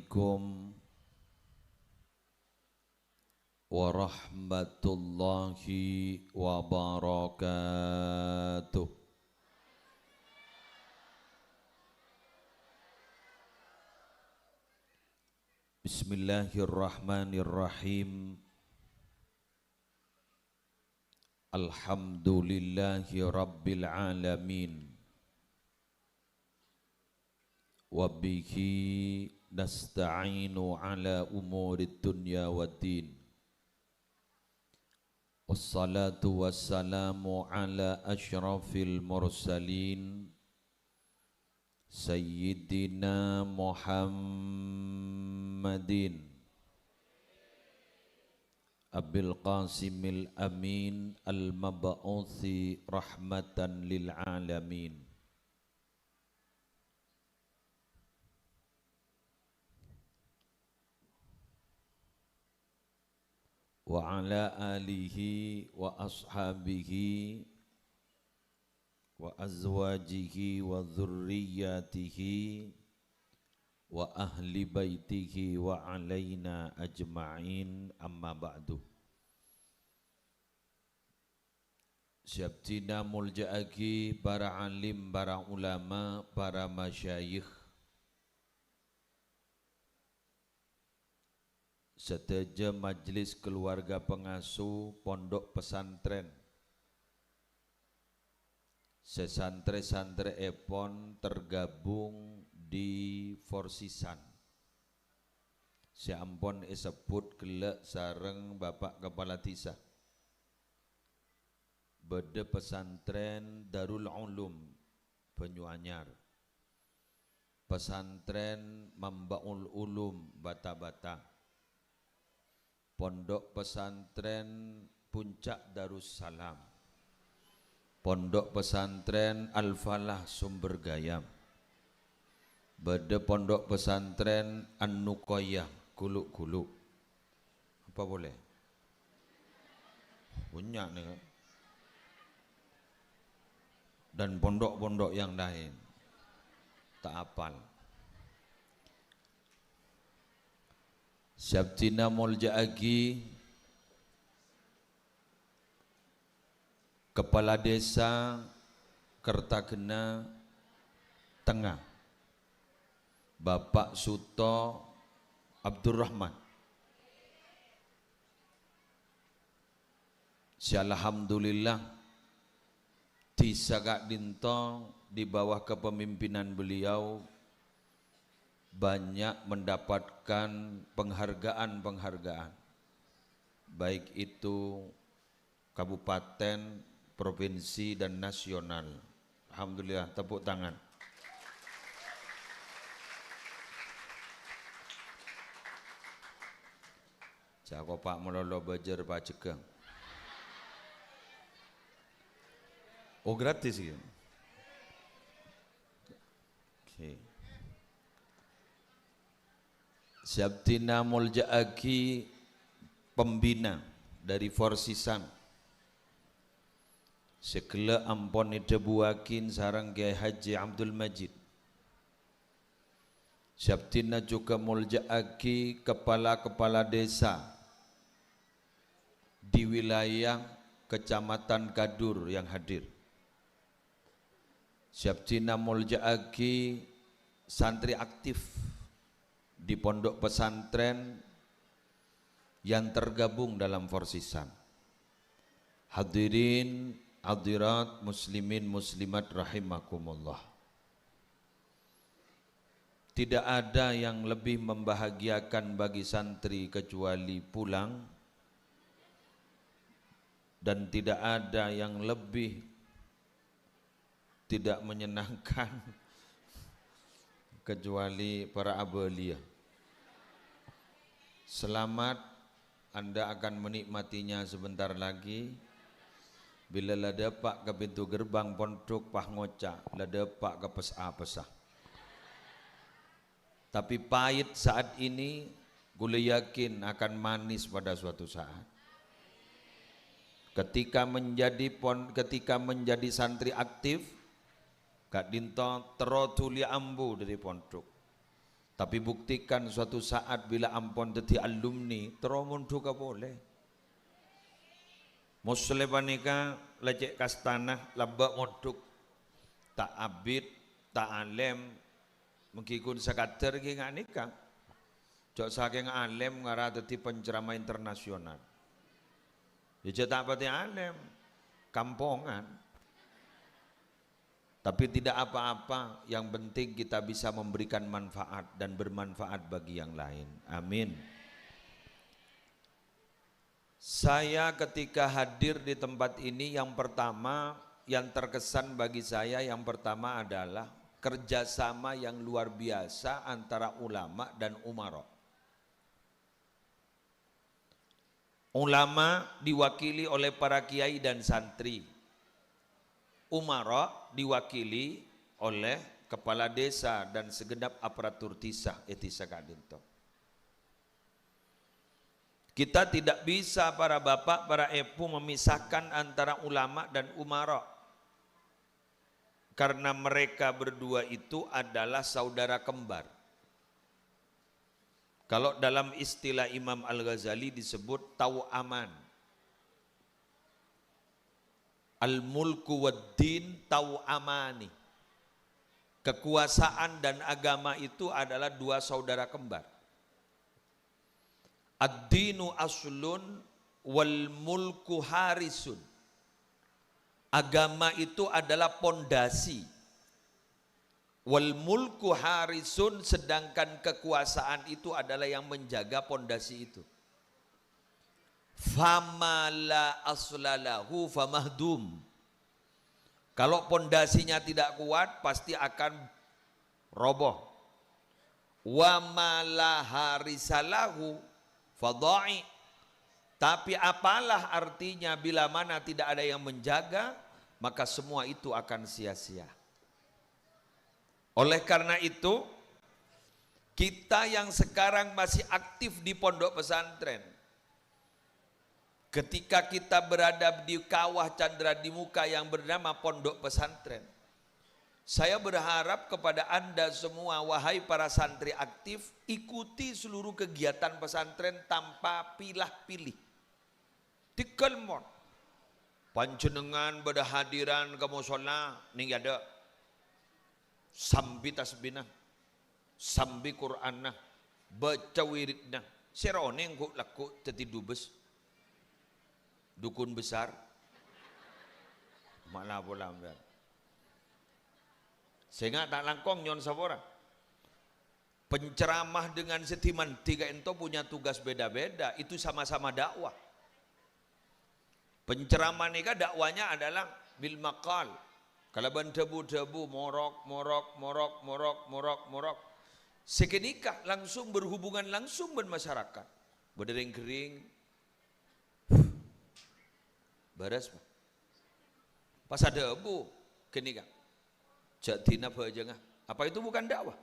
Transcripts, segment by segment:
Assalamualaikum warahmatullahi wabarakatuh. Bismillahirrahmanirrahim. Alhamdulillahi rabbil alamin. Wabihi nasta'inu ala umurid dunya waddin. Wassalatu wassalamu ala ashrafil mursalin Sayyidina Muhammadin Abil Qasimil Amin Al-Mab'uthi rahmatan lil alamin. Wa ala alihi wa ashabihi wa azwajihi wa dhurriyyatihi wa ahli baitihi wa alaina ajma'in, amma ba'du. Syabtina mulja'agi para alim, para ulama, para masyayikh, seteja majlis keluarga pengasuh pondok pesantren sesantri-santri epon tergabung di Forsisan. Siampon disebut gelek sareng Bapak Kepala Desa. Bede pesantren Darul Ulum Banyuanyar, pesantren Mambaul Ulum Bata-Bata, pondok pesantren Puncak Darussalam, pondok pesantren Al-Falah Sumber Gayam, bede pondok pesantren An-Nuqayyah Guluk-Guluk. Apa boleh? Punya nih kan? Dan pondok-pondok yang lain tak apal. Syabtina Mulja'agi, Kepala Desa Kertagena Tengah, Bapak Suto Abdurrahman. Alhamdulillah di Sagak Dinto di bawah kepemimpinan beliau banyak mendapatkan penghargaan-penghargaan, baik itu kabupaten, provinsi dan nasional. Alhamdulillah, tepuk tangan. Jako Pak Melolo Bajar Pak Cegeng. Oh gratis ya? Oke. Syabtina Mulja'agi, pembina dari Forsisan. Sekele ampon idebuakin sarang Kiai Haji Abdul Majid. Syabtina juga Mulja'agi kepala-kepala desa di wilayah Kecamatan Kadur yang hadir. Syabtina Mulja'agi santri aktif di pondok pesantren yang tergabung dalam Forsisan. Hadirin hadirat muslimin muslimat rahimakumullah. Tidak ada yang lebih membahagiakan bagi santri kecuali pulang, dan tidak ada yang lebih tidak menyenangkan kecuali para abalia. Selamat, Anda akan menikmatinya sebentar lagi. Bila lada pak ke pintu gerbang pondok pah ngoca, lada pak ke pesah-pesah. Tapi pahit saat ini, gue yakin akan manis pada suatu saat. Ketika menjadi santri aktif, Kak Dinto terotuli ambu dari pondok. Tapi buktikan suatu saat bila ampun teti alumni teromon juga boleh. Muslim panika lecek kastana labak monduk tak abid tak alem mengikut sekater ki nikah. Jok saking alem ngara teti penceramah internasional. Ya tak pati alem kampongan. Tapi tidak apa-apa, yang penting kita bisa memberikan manfaat dan bermanfaat bagi yang lain. Amin. Saya ketika hadir di tempat ini yang pertama yang terkesan bagi saya yang pertama adalah kerjasama yang luar biasa antara ulama dan umara. Ulama diwakili oleh para kiai dan santri. Umara diwakili oleh kepala desa dan segenap aparatur tisa etisa kadinto. Kita tidak bisa para bapak, para ibu memisahkan antara ulama dan umara. Karena mereka berdua itu adalah saudara kembar. Kalau dalam istilah Imam Al-Ghazali disebut tau'aman. Al-mulku wad-din tau'amani. Kekuasaan dan agama itu adalah dua saudara kembar. Ad-dinu aslun wal mulku harisun. Agama itu adalah pondasi. Wal mulku harisun, sedangkan kekuasaan itu adalah yang menjaga pondasi itu. Famala aslalahu famahdum. Kalau pondasinya tidak kuat pasti akan roboh. Wa mala harisalahu fadha'i. Tapi apalah artinya bila mana tidak ada yang menjaga, maka semua itu akan sia-sia. Oleh karena itu, kita yang sekarang masih aktif di pondok pesantren, ketika kita berada di kawah candra di muka yang bernama pondok pesantren, saya berharap kepada Anda semua, wahai para santri aktif, ikuti seluruh kegiatan pesantren tanpa pilah-pilih. Dikelmon panjenengan berhadiran ke musola ning ada sambi tasbihna, sambi Qur'anna, baca wiridna, serone engko laku teti dubes dukun besar malah bola ambil sehingga tak langkong nyon sabora. Penceramah dengan setiman tiga ento punya tugas beda-beda, itu sama-sama dakwah. Penceramah nikah dakwanya adalah bil maqal. Kalau debu-debu morok. Seketika langsung berhubungan langsung dengan masyarakat. Berdering-kering. Baras pak. Pas ada debu kenika. Jatina bajengah. Apa itu bukan dakwah?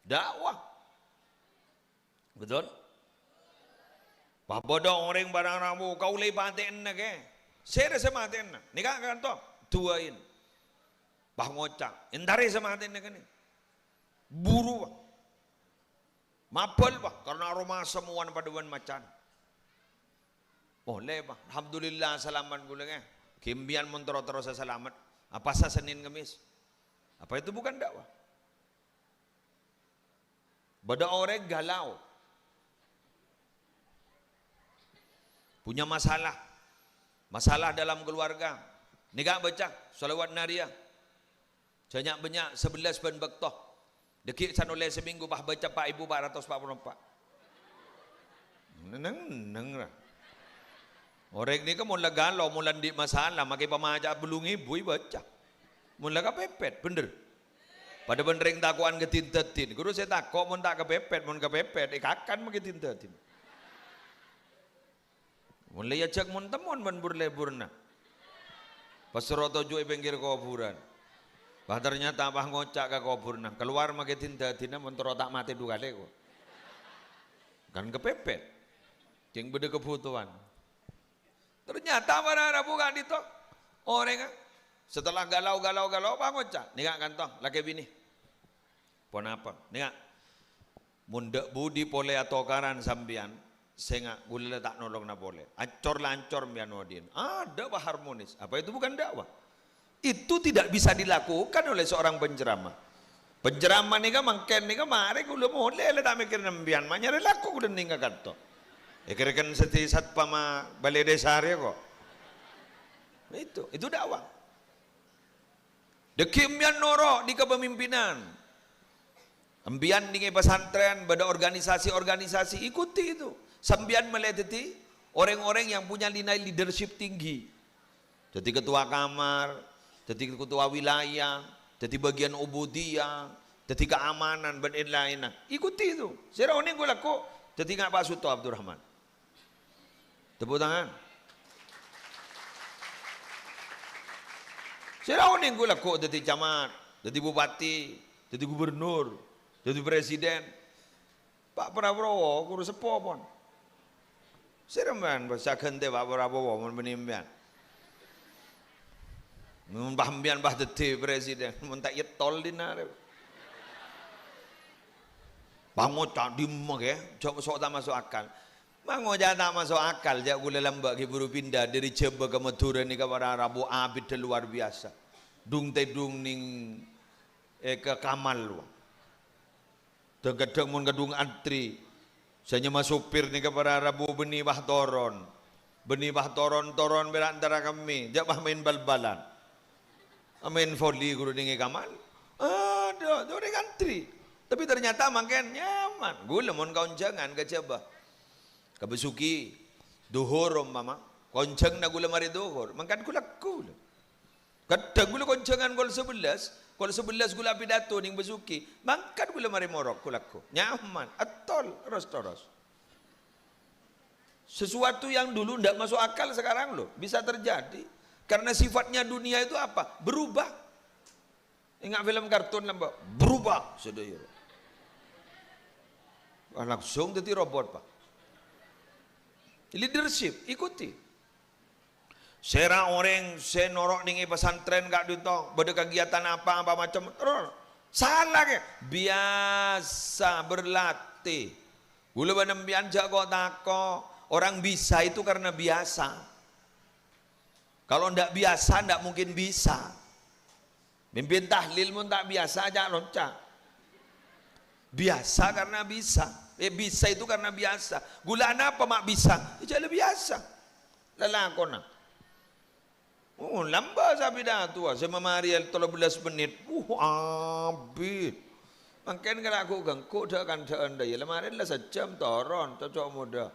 Dakwah. Betul? Pak bodoh orang barang ramu kau lepatin ke? Saya sematin. Nikah kan toh tuain. Pak ngocak. Entari sematin ke ni. Buru pak. Mapel pak karena aroma semua pada wan macan. Boleh pak. Alhamdulillah selamat boleh ke? Kimbian mentoro terus selamat. Apa sah Senin Kemis? Apa itu bukan dakwah? Bada orang galau, punya masalah dalam keluarga, nikah baca salawat nariyah, banyak 11 ban bektoh, dekik sanoleh seminggu bah baca Pak Ibu 444. Neng lah. Orang ni kan mula galau, mula di masalah, makai pemaja belum ibu baca, mula kepepet, bener. Pada benereng takuan ketintetin, guru saya takut mun tak kepepet, ikakan ketintetin. Mulai ajak mun temon mun burleburna. Pas rotojo pinggir kuburan. Bah ternyata bah ngocak ke kuburna, keluar ketintetin mun tak mati dua kali kok. Kan kepepet. Yang beda kebutuhan. Ternyata mana bukan itu orang setelah galau bah ngocak, nikah kantong laki bini. Kenapa? Nih, mundak budi pole atau karan sambian, senga gula tak nolong na pole. Ancor lancor mian odin. Dakwah harmonis. Apa itu bukan dakwah? Itu tidak bisa dilakukan oleh seorang penceramah. Penceramah nih kan mangken nih kan mari gula mole le tak mikir nambian, manyare laku gula ninga kanto. Kira-kira seti satpama balai desa kok. Itu dakwah. Dekimian noro di kepemimpinan. Ambian di pesantren, pada organisasi-organisasi ikuti itu. Sambian meledeti orang-orang yang punya nilai leadership tinggi. Jadi ketua kamar, jadi ketua wilayah, jadi bagian ubudiyah, jadi keamanan dan lain-lain. Ikuti itu. Serau ini gue laku, jadi nggak Pak Suto Abdurrahman. Tepuk tangan. Serau ini gue laku, jadi camat, jadi bupati, jadi gubernur, jadi presiden. Pak Prabowo kurus sepo pon. Seremban bahasa kente Pak Prabowo mun menimbian. Mun pahamian bah dete presiden, mun tak yetol dinare. Bangun tak dimeng ya, coba sok tak masuk akal. Mango tak masuk akal, jak gula lambak ke buru pindah dari Jeba ke Madura ni kepada Rabu abid luar biasa. Dung tedung ning ke Kamal lu. Kadang mun gedung antri. Saya masuk supir ni kepada Rabu benih bah toron toron berantara kami. Jak bah main bal-balan. Main volley guru ning Kamal. Ada orang antri. Tapi ternyata makin nyaman. Gula mun kaunjangan ke Jeba. Kebesuki duhur mama. Konceng na gula mari duhur. Mangkan kulaku. Kadang gula koncengan gol 11. Kalau 11 gula pidato ning besuki, mangkat gula mari morok kulaku. Nyaman, atol ros-toros. Sesuatu yang dulu tidak masuk akal sekarang loh bisa terjadi. Karena sifatnya dunia itu apa? Berubah. Ingat film kartun lambak, berubah sedaya. Langsung jadi robot pak. Leadership ikuti. Sera orang saya norok ning pesantren gak duto, beda kegiatan apa macam salah ke? Biasa berlatih. Gula benembian jago tako. Orang bisa itu karena biasa. Kalau ndak biasa ndak mungkin bisa. Mimpin tahlil pun tak biasa aja loncat. Biasa karena bisa. Bisa itu karena biasa. Gula apa mak bisa? Jadi biasa. Lelakona. Lamba sabi dah tua. Saya memari 13 menit. Abid. Makin kalau aku ganggu dah kan anda ya. Lemarin lah sejam toron. Cocok muda.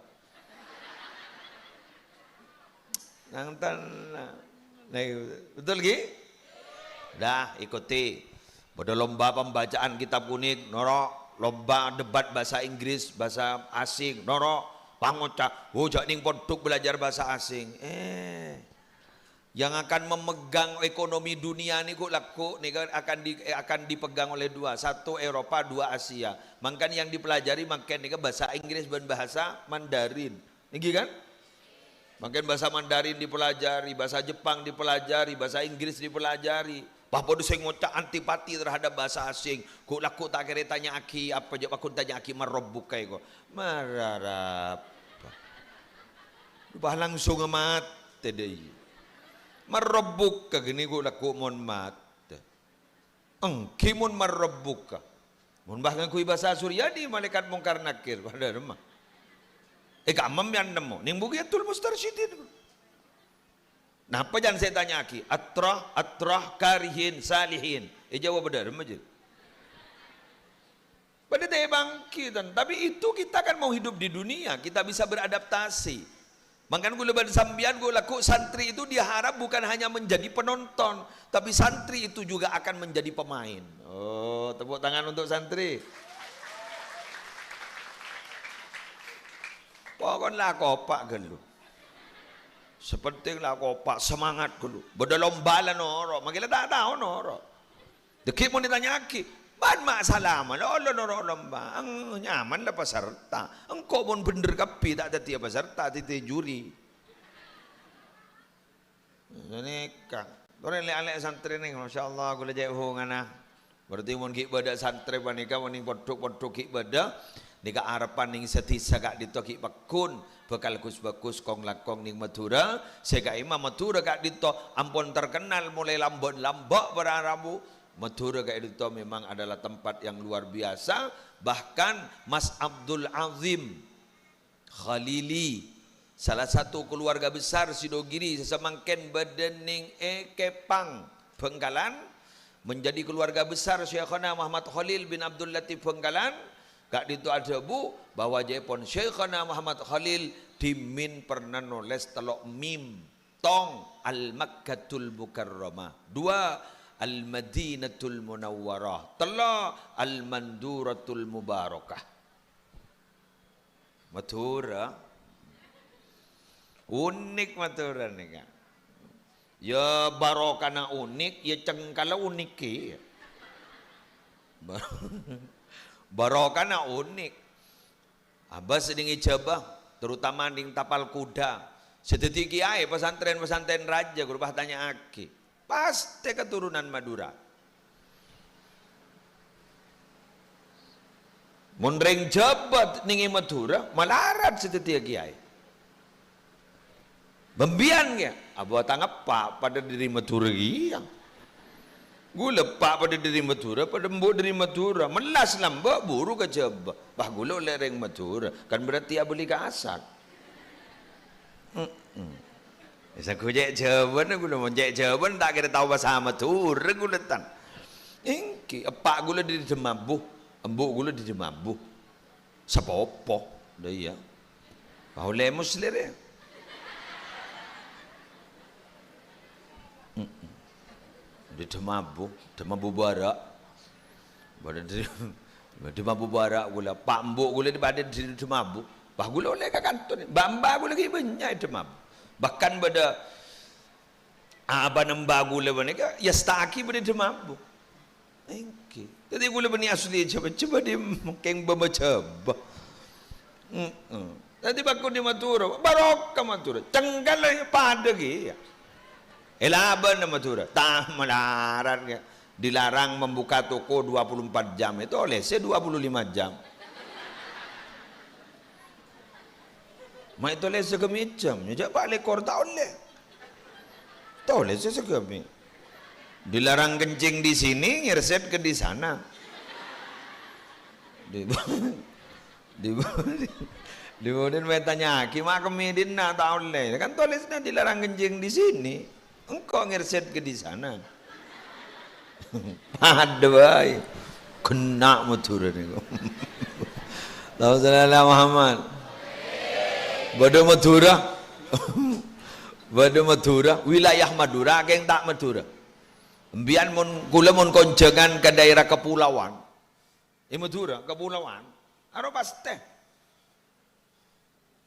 Nangtan. Betul lagi? Dah ikuti. Pada lomba pembacaan kitab kuning. Norok. Lomba debat bahasa Inggris. Bahasa asing. Norok. Pangocak. Jak ning poduk belajar bahasa asing. Yang akan memegang ekonomi dunia ni laku ni akan dipegang oleh dua, satu Eropa, dua Asia. Makan yang dipelajari makan ni bahasa Inggris dan bahasa Mandarin. Niki kan? Makan bahasa Mandarin dipelajari, bahasa Jepang dipelajari, bahasa Inggris dipelajari. Bapak tu saya ngocak antipati terhadap bahasa asing. Ku laku tak kira tanya aki apa je aku tanya aki marobuk kai ko. Mararap. Bah langsung amat tadi. Marobuk ka gini ko laku mon mat. Kimun marobuk ka. Mon bahkan kui bahasa Suryani malaikat mungkar nakir pada rumah. Kamam yan namo. Ning bugiyatul mustarsyidin. Napa jangan saya tanya aki? Atrah karihin salihin. Jawab benar majid. Pada daya bangkitan. Tapi itu kita kan mau hidup di dunia. Kita bisa beradaptasi. Makanya gue lebar sambian gue laku santri itu diharap bukan hanya menjadi penonton, tapi santri itu juga akan menjadi pemain. Oh, tepuk tangan untuk santri. Pokoknya kopak gelu. Seperti lah kopak semangat gelu. Berlomba noro, makanya tak tahu noro. Dekik mau ditanya aki. Ban masalah lo lomba, nyaman lah peserta. Engkau pun bener kapi tak ada tiap peserta, tiap juri. Ini kang, orang lelak santri ni, masya Allah, aku lejak ngana, Berarti mun ki bada santri panika mun podok-podok ki bada nika arepan ning setisa kak dito ki pakun bekal bagus kong lakong ning Madura seka imam Madura kak dito ampun terkenal mulai lambok para rabu Madura kak dito memang adalah tempat yang luar biasa. Bahkan Mas Abdul Azim Khalili salah satu keluarga besar Sidogiri sesemangken bedening Kepang Bengkalan menjadi keluarga besar Syekhana Muhammad Khalil bin Abdul Latif Bengkalan. Kak itu ada bu bahwa Jepon Syekhana Muhammad Khalil dimin pernah nulis telok mim tong al-Makkatul Mukarramah, dua al-Madinatul Munawwarah, telok al-Manduratul Mubarakah. Madura unik Madura nih Kak. Ya barokana unik, ya cengkala unik ya. Barokana unik. Abah sedang ijabah, terutama ding tapal kuda. Sedeti kiai pesantren raja guru tanya aki. Pasti keturunan Madura. Mondreng jabat ningi Madura, malarat sedeti kiai. Bembian ya, abu tanggap pak pada diri Madura iya. Gula pak pada diri Madura, pada mbok diri Madura, melas lambak buru ke jabah. Bah gula lereng Madura, kan berarti abuli ke asal. Bisa kujek jawaban, gula monjek jawaban tak kira tahu bahasa Madura gula tan. Ingki, pak gula di Demabu, mbok gula di Demabu. Sepopo, dah iya. Kau lemus lere. Di Demabu Barak, Demabu Barak gula, Pak Mbok gula di pada di Demabu, bah gula oleh ke kantor, Bamba gula lagi banyak Demabu, bahkan pada abah nembah gula mereka, ya staki pada Demabu, engke, jadi gula bani asli coba di mungkin coba, nanti bakun di Madura, barokah Madura, cenggal pada gitu. Elaban nama Madura, tak melarang ya. Dilarang membuka toko 24 jam itu oleh saya 25 jam. Ma itu oleh segemi jam, ya pak lekor tak oleh. Tak oleh saya segemi. Dilarang kencing di sini, ngerset ke di sana. Di kemudian saya tanya, gimana kemidin nak tak oleh? Kan tulisnya dilarang kencing di sini. Engkau ngerset ke di sana. Aduh, kena Madura nih. Tahu salah Muhammad. Badu Madura, Badu Madura, wilayah Madura, geng tak Madura. Biar gula mon konjangan ke daerah kepulauan. Madura kepulauan. Aro pasti.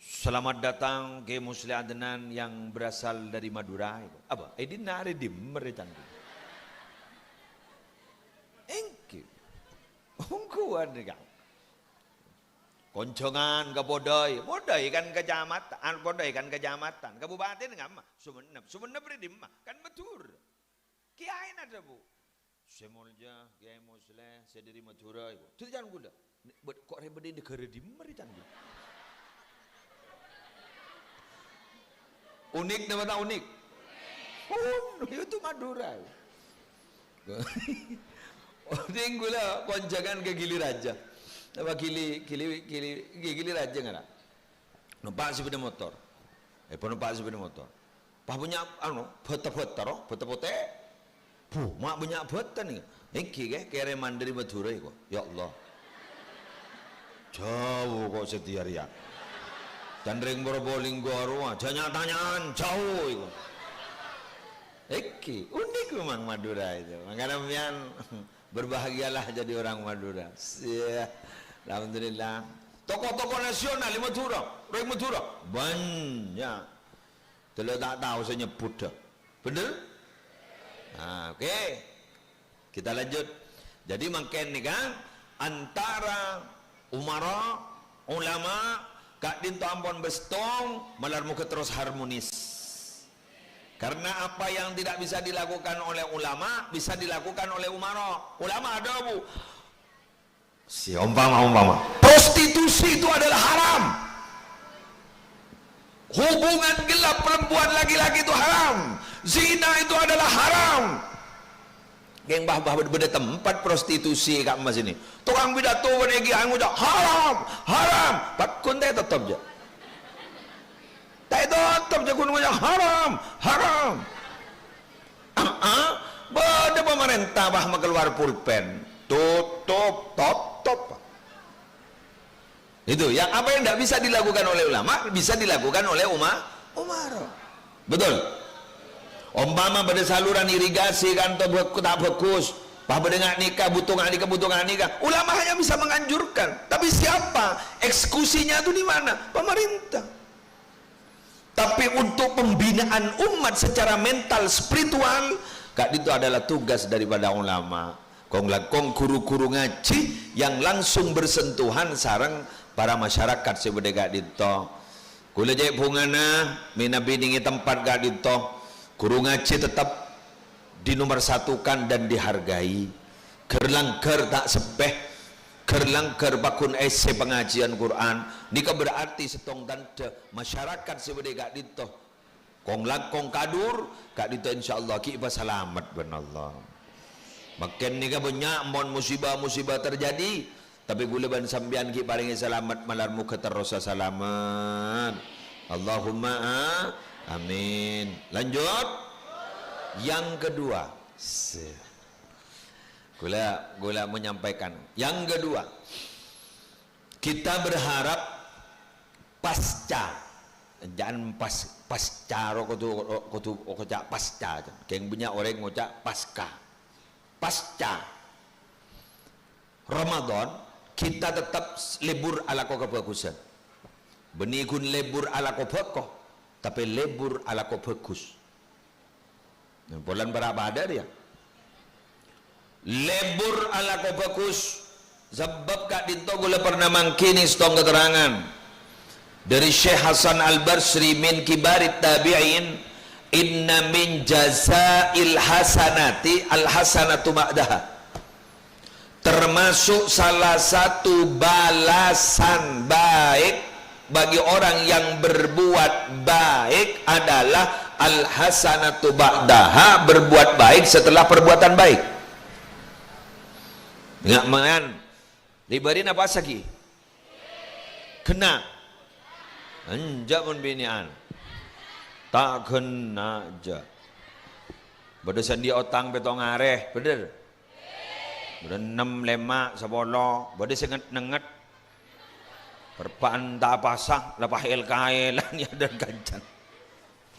Selamat datang ke Musli Adnan yang berasal dari Madura. Apa? Ini nari di meritan. Engki, ungkuan nih kang. Koncongan ke Bodoi kan kecamatan, Bodoi kan kecamatan, kabupaten nggak mah, Sumeneb di mah, kan betul. Kiai ada bu, semolja, kiai Musli, saya dari Madura. Itu jangan gula. Kok ribet di negara di meritan. Unik nama tak unik? Itu Madura. Tinggulah konjangan ke Gili Raja. Apa Gili Raja nggak? Numpak sepeda motor. Numpak sepeda motor. Pak punya foto-foto. Mak punya foto nih. Iki kereman dari Madura kok. Ya Allah. Jauh kok setiap hari. Candring Probolinggo arwah, tanyaan jauh itu. Eki, unik memang Madura itu. Makanya pian berbahagialah jadi orang Madura. Alhamdulillah. Tokoh-tokoh nasional di Madura, orang Madura banyak. Kalau tak tahu saya nyebut dah. Bener? Nah, oke. Kita lanjut. Jadi makin nih kan antara umara, ulama, kak dinto ampun bestong malar muka terus harmonis. Karena apa yang tidak bisa dilakukan oleh ulama bisa dilakukan oleh umara. Ulama ada bu, si umpama prostitusi itu adalah haram, hubungan gelap perempuan laki-laki itu haram, zina itu adalah haram. Geng bah beda tempat prostitusi kat mas ini, tukang pidato benegi anguja haram haram, pakun teh tetap je, teh tetap je kunungnya haram haram. Beda pemerintah bah keluar pulpen tutup top. Itu yang apa yang tidak bisa dilakukan oleh ulama bisa dilakukan oleh umara. Betul. Umpama pada saluran irigasi kan tak bagus, bah dengar nikah butuh nikah. Ulama hanya bisa menganjurkan, tapi siapa eksekusinya itu di mana? Pemerintah. Tapi untuk pembinaan umat secara mental spiritual, itu adalah tugas daripada ulama. Kong guru-guru ngaji yang langsung bersentuhan sarang para masyarakat sebeda dito. Kula jek bungana mina bidingi tempat gak dito. Guru ngaji tetap dinomorsatukan dan dihargai. Gerlangker tak sepeh, gerlangker bakun ese pengajian Quran. Nika berarti setong tanda masyarakat sebeda gak dito. Kong langkong kadur gak dito insyaallah ki selamat ben Allah. Makin nika banyak mon musibah terjadi, tapi gula ban sambian ki paringi selamat malar muka terus selamat. Allahumma amin. Lanjut. Yang kedua, gula menyampaikan. Yang kedua, kita berharap pasca, jangan pasca kutu pasca, keng banyak orang ngocak pasca Ramadan kita tetap lebur ala ko kebagusan. Benigun lebur ala ko bakoh, tapi lebur ala ko bagus. Bulan berapa ada dia? Lebur ala ko bagus. Sebab kak dito gula pernah mangkini stong keterangan dari Syekh Hasan Al-Basri min kibarit tabi'in, inna min jazail hasanati al hasanatu ba'daha. Termasuk salah satu balasan baik bagi orang yang berbuat baik adalah al hasanatu ba'daha, berbuat baik setelah perbuatan baik. Enggak mangan dibarin apa lagi? Kena anjak mun binian tak kena aja. Bedesan di otang betong areh, bener. Bede 6 lemak 10, bede senget nenget. Perpaan tak pasang, lepas LKE lah ni ada kancan.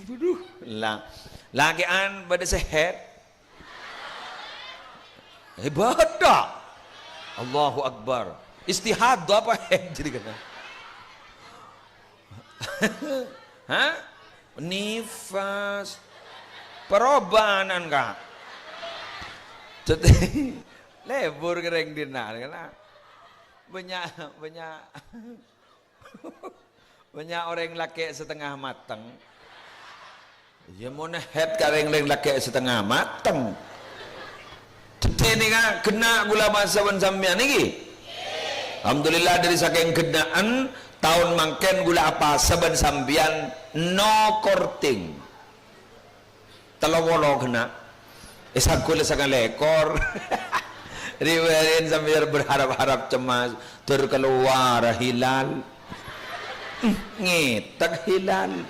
Aduh, lah. Lagian bede sehat. Hebat dah. Allahu Akbar. Istihadah apa jadi kata? Hah? Nifas perobanan kak lebur kering dina karena banyak orang laki setengah matang ya mana head kering laki setengah matang ini kan kena gula masa sampean iki alhamdulillah dari saking kenaan tahun mangken gula apa saban sambian no korting telawolo kena esak gula sakan lekor riwayat sambil berharap-harap cemas terkeluar hilal ngitak hilal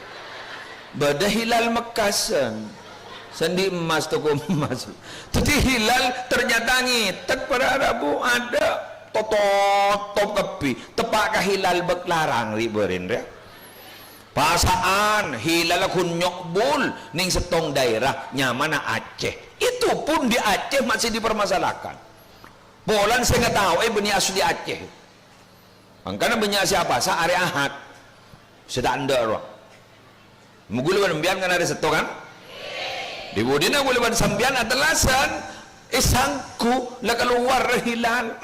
bada hilal mekasan sendi emas toko emas jadi hilal ternyata ngitak pada Rabu ada top kepi tepak hilal beklarang riberin ya pasaan hilal kunyok bul ning setong daerah nyamana Aceh itu pun di Aceh masih dipermasalahkan bolan saya nggak tahu benih asli Aceh makanya benih siapa sa hari Ahad sedang ada mugul ban kan ada seto kan di budina gul ban sambian atelasan isangku lah keluar hilal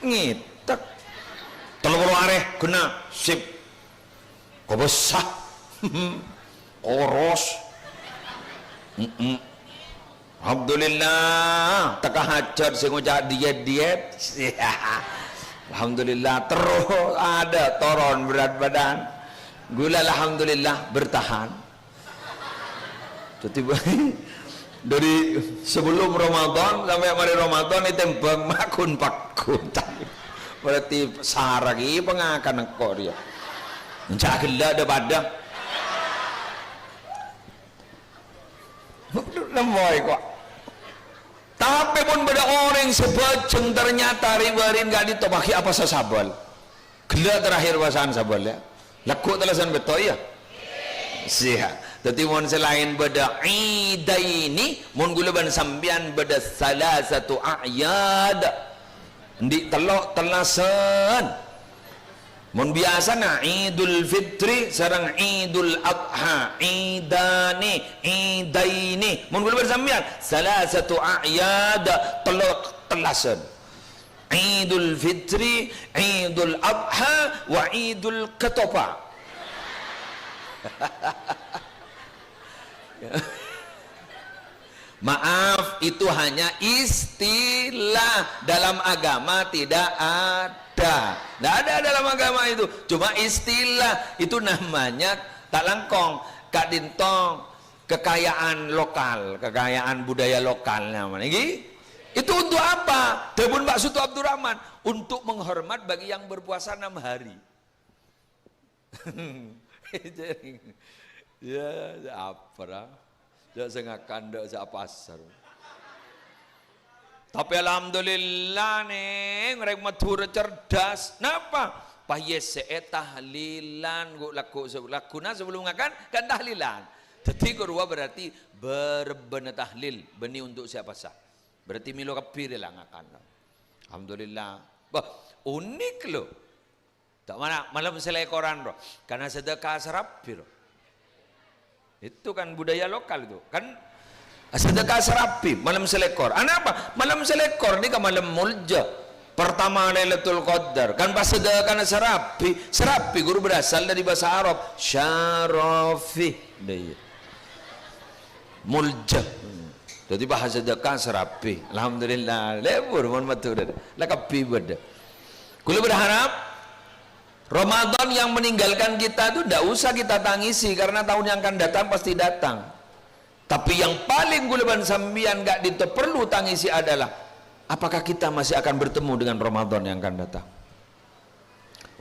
ngitak telur areh kena sip kau besar oros Alhamdulillah teka hajat sing ngojak diet alhamdulillah terus ada turun berat badan gula alhamdulillah bertahan. Jadi dari sebelum Ramadan sampai mari Ramadan ditembang makun pakun berarti saragi pengakan engkau dia mencakillah ada badan lemboy kok. Tapi pun pada orang sebajeng ternyata ribarin gak ditobaki apa sasabal gila terakhir pasangan sabal ya laku telasan betul ya sihat. Jadi mohon selain beda idaini mohon gulaban sambian beda salah satu ayat di telok telasan mohon biasa na Idul Fitri sarang Idul Adha idani idaini mohon gulaban sambian salah satu ayat telok telasan Idul Fitri Idul Adha wa Idul Ketopa. Maaf, itu hanya istilah, dalam agama tidak ada. Tidak ada dalam agama itu, cuma istilah. Itu namanya tak langkong, kak dintong, kekayaan lokal, kekayaan budaya lokal namanya. Itu untuk apa? Debun Pak Suto Abdurrahman untuk menghormat bagi yang berpuasa 6 hari. Ya apa ya sengakan dak sa pasar. Tapi alhamdulillah nih mereka matur cerdas. Napa? Payese tahlilan gua lakuna sebelum ngakan kan tahlilan. Jadi gua berarti berbena tahlil beni untuk siapa sah. Berarti milo kapir lah ngakan. Alhamdulillah. Bah, unik loh. Tak mana malam selai koran roh. Karena sedekah serapi roh. Itu kan budaya lokal itu kan sedekah serapi malam selekor. Apa malam selekor ini kan malam mulja pertama Lailatul Qadar kan pas sedekah serapi guru berasal dari bahasa Arab syarafi mulja jadi bahasa sedekah serapi. Alhamdulillah lebur mohon matur lakapi beda kula berharap Ramadan yang meninggalkan kita itu tidak usah kita tangisi karena tahun yang akan datang pasti datang. Tapi yang paling gulaban sambian gak perlu tangisi adalah apakah kita masih akan bertemu dengan Ramadan yang akan datang.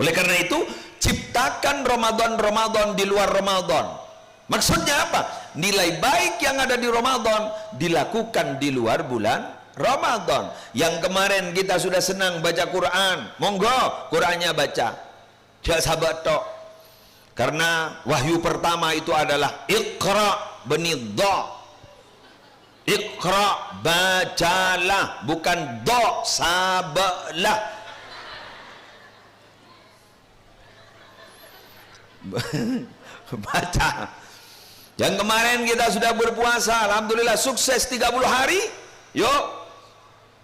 Oleh karena itu ciptakan Ramadan di luar Ramadan. Maksudnya apa? Nilai baik yang ada di Ramadan dilakukan di luar bulan Ramadan. Yang kemarin kita sudah senang baca Quran, monggo Qurannya baca. Jangan sahabat tok. Karena wahyu pertama itu adalah Iqra benidha. Iqra bacalah, bukan do sabalah. Baca. Yang kemarin kita sudah berpuasa, alhamdulillah sukses 30 hari. Yuk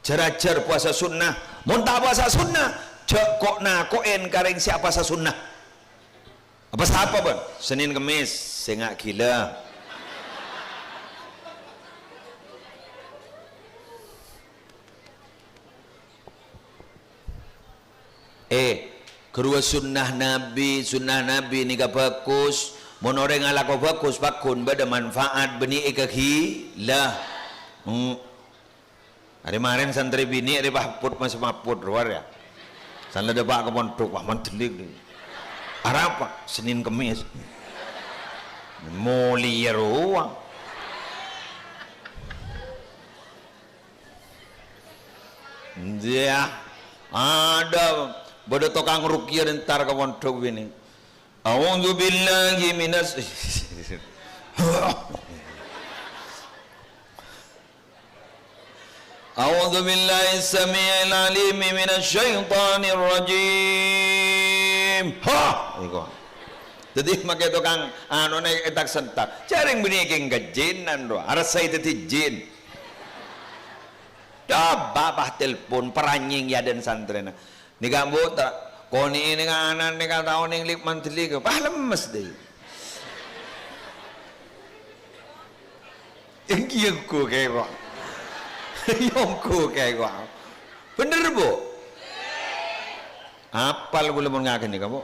jerajar puasa sunnah. Muntah puasa sunnah. Kok koen kareng siapa sa sunnah apa siapa pun Senin Kemis sengak gila kedua sunnah Nabi ni gak bagus mon orang ala ko bagus bakun bada manfaat beni lah hari kemarin santri bini ada bahput masih maput luar ya. Sana ada pak kemontok, wah mantelik nih. Apa? Senin Kemis. Mulia ruang. Dia ada bodoh tukang rukia ntar kemontok ini. A'udzu billahi minas. A'udzu billahi samii'il 'aliim minasy syaithaanir rajiim. Iku. Jadi make tukang anu nek etak sentak. Jaring bini king gajinan ro. Arsa itu jin. Babah telepon peranying ya dan santrena. Ni gambo tak koni ini kanan ni tahu ning lik mantli ke. Pah lemes deh. Yongku kayak kok. Yongku kayak kok. Bener bu? Apal gula mau ngagen nih kamu?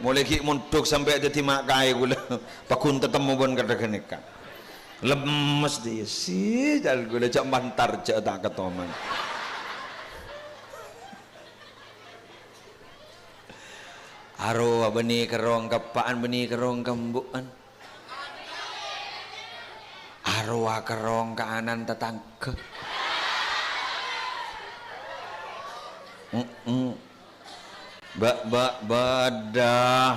Mulai ki muntuk sampai jadi makai gula. Pakun tetemu pun kadang-kadang kan. Lemes dia sih, jalan gula cak mantar cak tak ketoman. Arwah benih kerong kepaan benih kerong kembuan. Arwah kerong kanan tetangga. Badah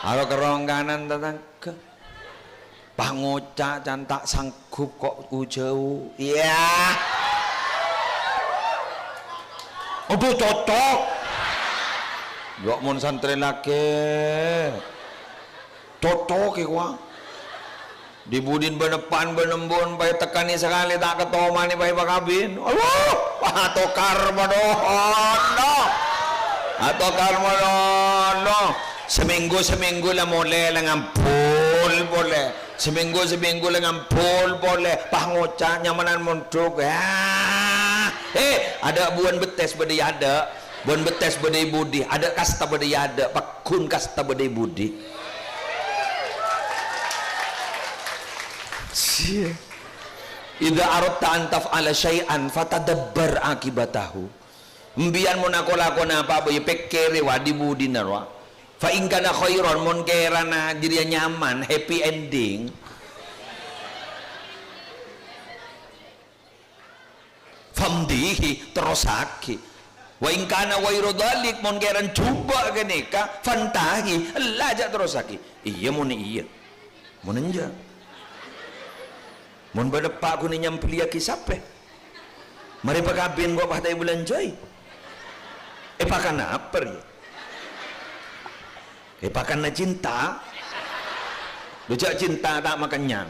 arwah kerong kanan tetangga. Pangoca cantak sanggup kok jauh. Iya. Aduh cocok. Gak mau santri lagi. Cocok ya kuah. Dibudin benepan benembun bayi tekani sekali tak ketomani bayi bakabin. Allah, atokar monono. Atokar monono. Seminggu lah mulai dengan pul boleh. Seminggu lah dengan pul boleh. Pangoca nyamanan munduk. Ada buan betes bede ada. Buan betes bede budi. Ada kasta bede ada. Pakun kasta bede budi. Idza aradta an taf'ala syai'an fatadabbar akibatahu. Mbiyan mo nakolakon apa boy pekkere wa dibudi narwa. Fa in kana khairan mon kerana diriya nyaman, happy ending. Famdihi terosaki. Wa in kana wairu dhalik mon keran coba ganeka fantahi Allah aja terosaki. Iya mon iya. Mon enja. Mun badepak ku ni nyampelia kisape. Mari pakabin gua pahtay bulan joy. Pakan apa ya? Pakan na cinta. Dujak cinta tak makannya.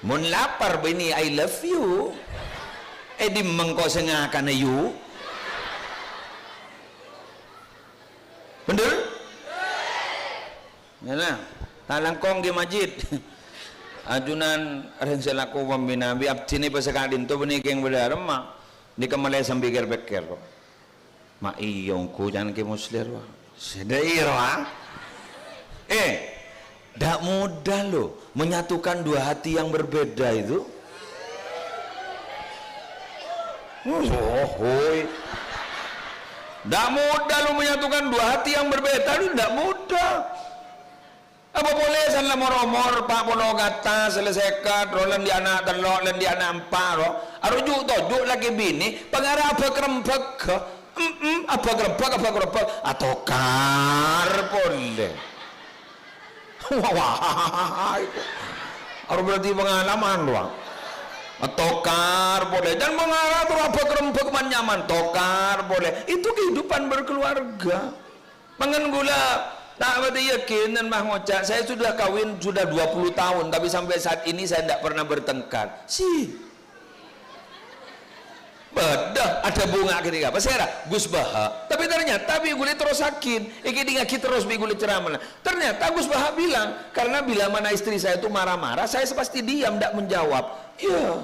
Mun lapar bini I love you. Di mengko sengakan you. Bener? Nah, talangkong di masjid. Ajunan ren selaku pembina bi abcini pasakalin to benih keng beda remah di kemalai sambil gerbeker kok ma iyongku jangan ke muslir wah sedairah dak mudah loh menyatukan dua hati yang berbeda itu. Dak mudah lo menyatukan dua hati yang berbeda itu dak mudah. Apa boleh salah moromor pak pono kata selesaikan rolan di anak telok dan di anak empat arujuk tojuk lagi bini pengarah apa kerempek apa kerempek atau kar boleh wah itu harus berarti pengalaman doang atau kar boleh dan mengarah tuh apa kerempek nyaman tokar boleh itu kehidupan berkeluarga mangan gula. Tak berarti yakin dan mah ngocak saya sudah kawin sudah 20 tahun tapi sampai saat ini saya tidak pernah bertengkar sih bedah ada bunga ketika apa saya Gus Baha tapi ternyata gue terus sakit iki dingaki terus gue ceramah ternyata Gus Baha bilang karena bila mana istri saya itu marah-marah saya pasti diam tidak menjawab iya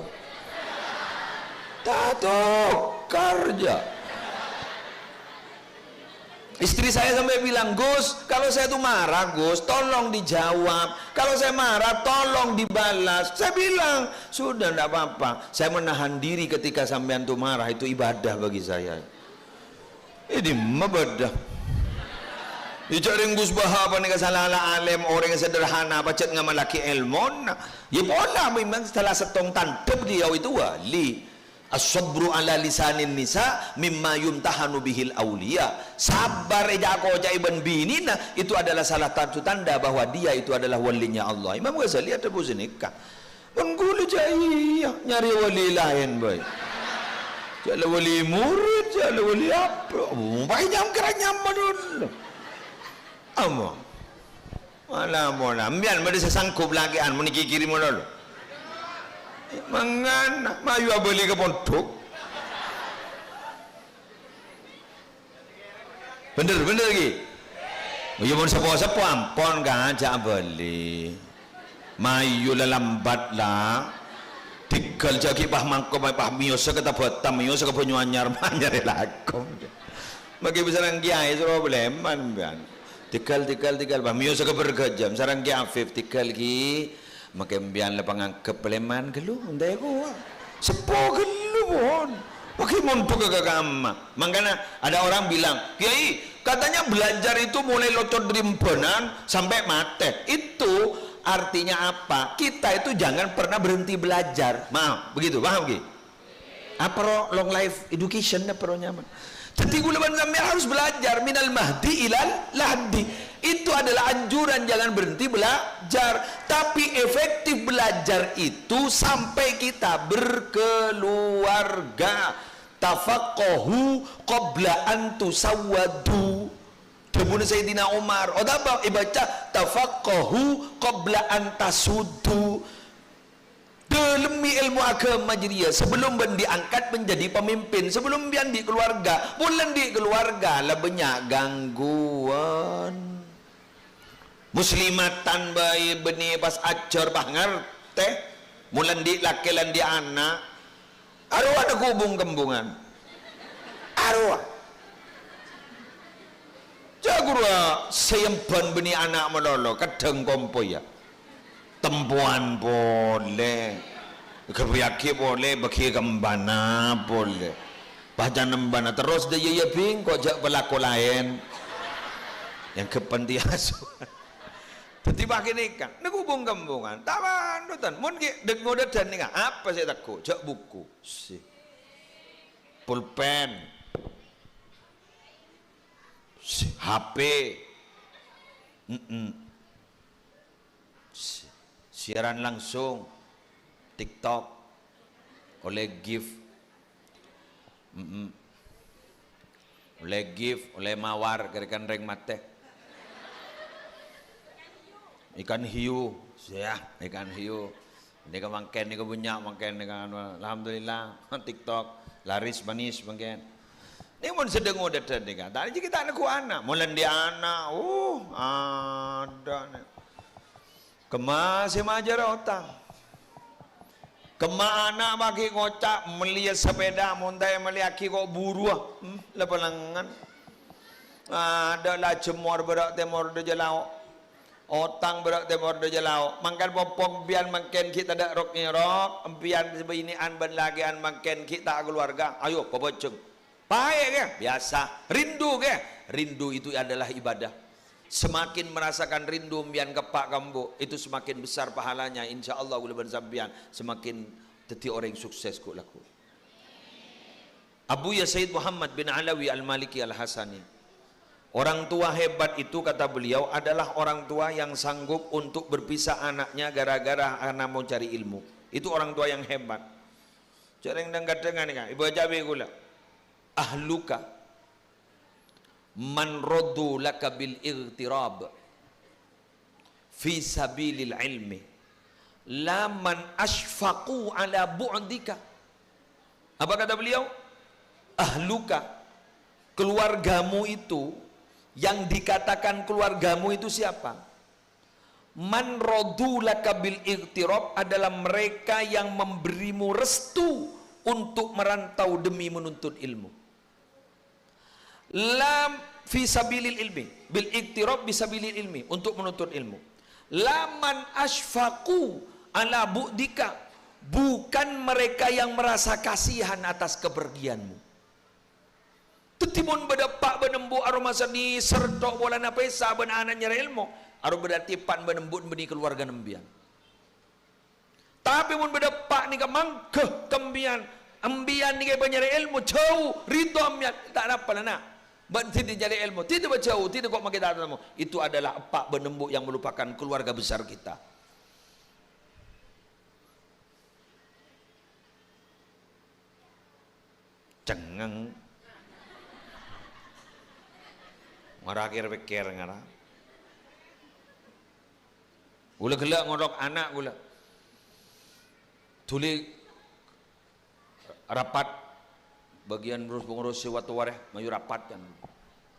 tak kerja. Istri saya sampai bilang, Gus, kalau saya tuh marah, Gus, tolong dijawab. Kalau saya marah, tolong dibalas. Saya bilang, sudah tidak apa-apa. Saya menahan diri ketika sampean tuh marah, itu ibadah bagi saya. Ini mabadah. Dicari Gus Baha apa nih salah alim orang yang sederhana baca dengan malaki ilmon. Ya pola memang setelah setong tantep dia itu wali. As-sabru ala lisanin nisa mimma yumtahanu bihil awliya. Sabar ejako jaiban binina itu adalah salah satu tanda bahwa dia itu adalah walinya Allah. Imam Ghazali ada buku nikah. Penggulu jaya nyari wali lain boy. Jala wali murid, jala wali apa? Baik jam keranya dulu. Among. Malah ambian mesti sesangkup lagi an meniki kirim dulu. Mangan mayu beli ke pondok bener lagi Ya mun sepo-sepo ampon kan jak beli. Mayu lambat lah. Tigal jagi pah mangko pah mio sekata batam mio sekata nyanyar manyar lakom. Bagi besarang kiai suruh beleman kan. Tigal pah mio sekata bergajam sarang kiai Afif tigal ki makem bian lapangan kepeleman gelu ndai ko. Sepo gelu pun. Pakai montok ke kagama. Makanya ada orang bilang, "Kiai, katanya belajar itu mulai lotot rimpenan sampai mate." Itu artinya apa? Kita itu jangan pernah berhenti belajar. Maaf, begitu, paham Ki? Apa long life education apa nyaman? Jadi gulaban sampai harus belajar minal mahdi ilal lahdi. Itu adalah anjuran, jangan berhenti belajar. Tapi efektif belajar itu sampai kita berkeluarga. Tafaqahu qabla an tusawwadu. Kemudian Sayyidina Umar, oh apa ibaca tafaqahu qabla an tasuddu. Demi ilmu agama jadi sebelum diangkat menjadi pemimpin, sebelum di keluarga, bulan di keluarga lah banyak gangguan. Muslimatan bayi benih pas ajar bangar teh, mulan di lakilan di anak, arwah ada kubung kembungan, arwah. Jagura sayemban benih anak melolo kadang kompo ya. Tempuan boleh, kebiaki boleh, bagi kembana boleh, baca nembana terus dia ya bing kok jak pelaku lain yang kepentingan jadi pakai nikah, nekubung kembungan, tawan dutan, mungkin dengoda dan nikah, apa saya takut, jak buku, si, pulpen, si, HP, siaran langsung TikTok oleh gift oleh mawar kerikan reng mate ikan hiu ya ikan hiu ini ke mangken ini ke bunyak mangken ini kan alhamdulillah TikTok laris manis mangken ini mun sedang udah tadi kan tadi kita anak mulan dia anak ada nih kemas majar otang kemana bagi ngocak melihat sepeda montai meliaki kok buruah lepelangan ada lah jemur berak temor de jelau otang berak temor de jelau mangkan popong bian mangken kita dak rok ngerok bian sebinian ban lagian mangken kita keluarga ayo popoceng baik ke biasa rindu ke rindu itu adalah ibadah. Semakin merasakan rindu mbian kepak kambu itu semakin besar pahalanya insyaallah ulah sampean semakin jadi orang sukses kok laku. Abu Ya Sayyid Muhammad bin Alawi Al-Maliki Al-Hasani, orang tua hebat itu kata beliau adalah orang tua yang sanggup untuk berpisah anaknya gara-gara anak mau cari ilmu. Itu orang tua yang hebat. Jarang dengar nih kan ibu jabe gula ahluka man raddu laka bil igtirab fi sabilil ilmi la man ashfaqu ala bu'dika. Apa kata beliau? Ahluka, keluargamu itu, yang dikatakan keluargamu itu siapa? Man raddu laka bil igtirab adalah mereka yang memberimu restu untuk merantau demi menuntut ilmu. Lam fi sabilil ilmi bil iktirab bisabilil ilmi untuk menuntut ilmu. Laman asfaqu ala bu'dika, bukan mereka yang merasa kasihan atas kepergianmu. Tetimun bedepak benembu aroma seni sertok bola napesa benanan nyara ilmu aru bedatipan benembut beni keluarga nembian. Tapi mun bedepak ni mangkeh kembian ambian ni penyara ilmu jauh rito ambian tak apa lah nak. Tidak jadi ilmu, tidak berjauh, tidak kok kita ilmu. Itu adalah epak benembuk yang melupakan keluarga besar kita. Cengeng, ngarakir pikir ngara. Gula gelak ngorok anak gula. Tuli rapat. Bagian pengurus sewatu wareh mayu rapat kan.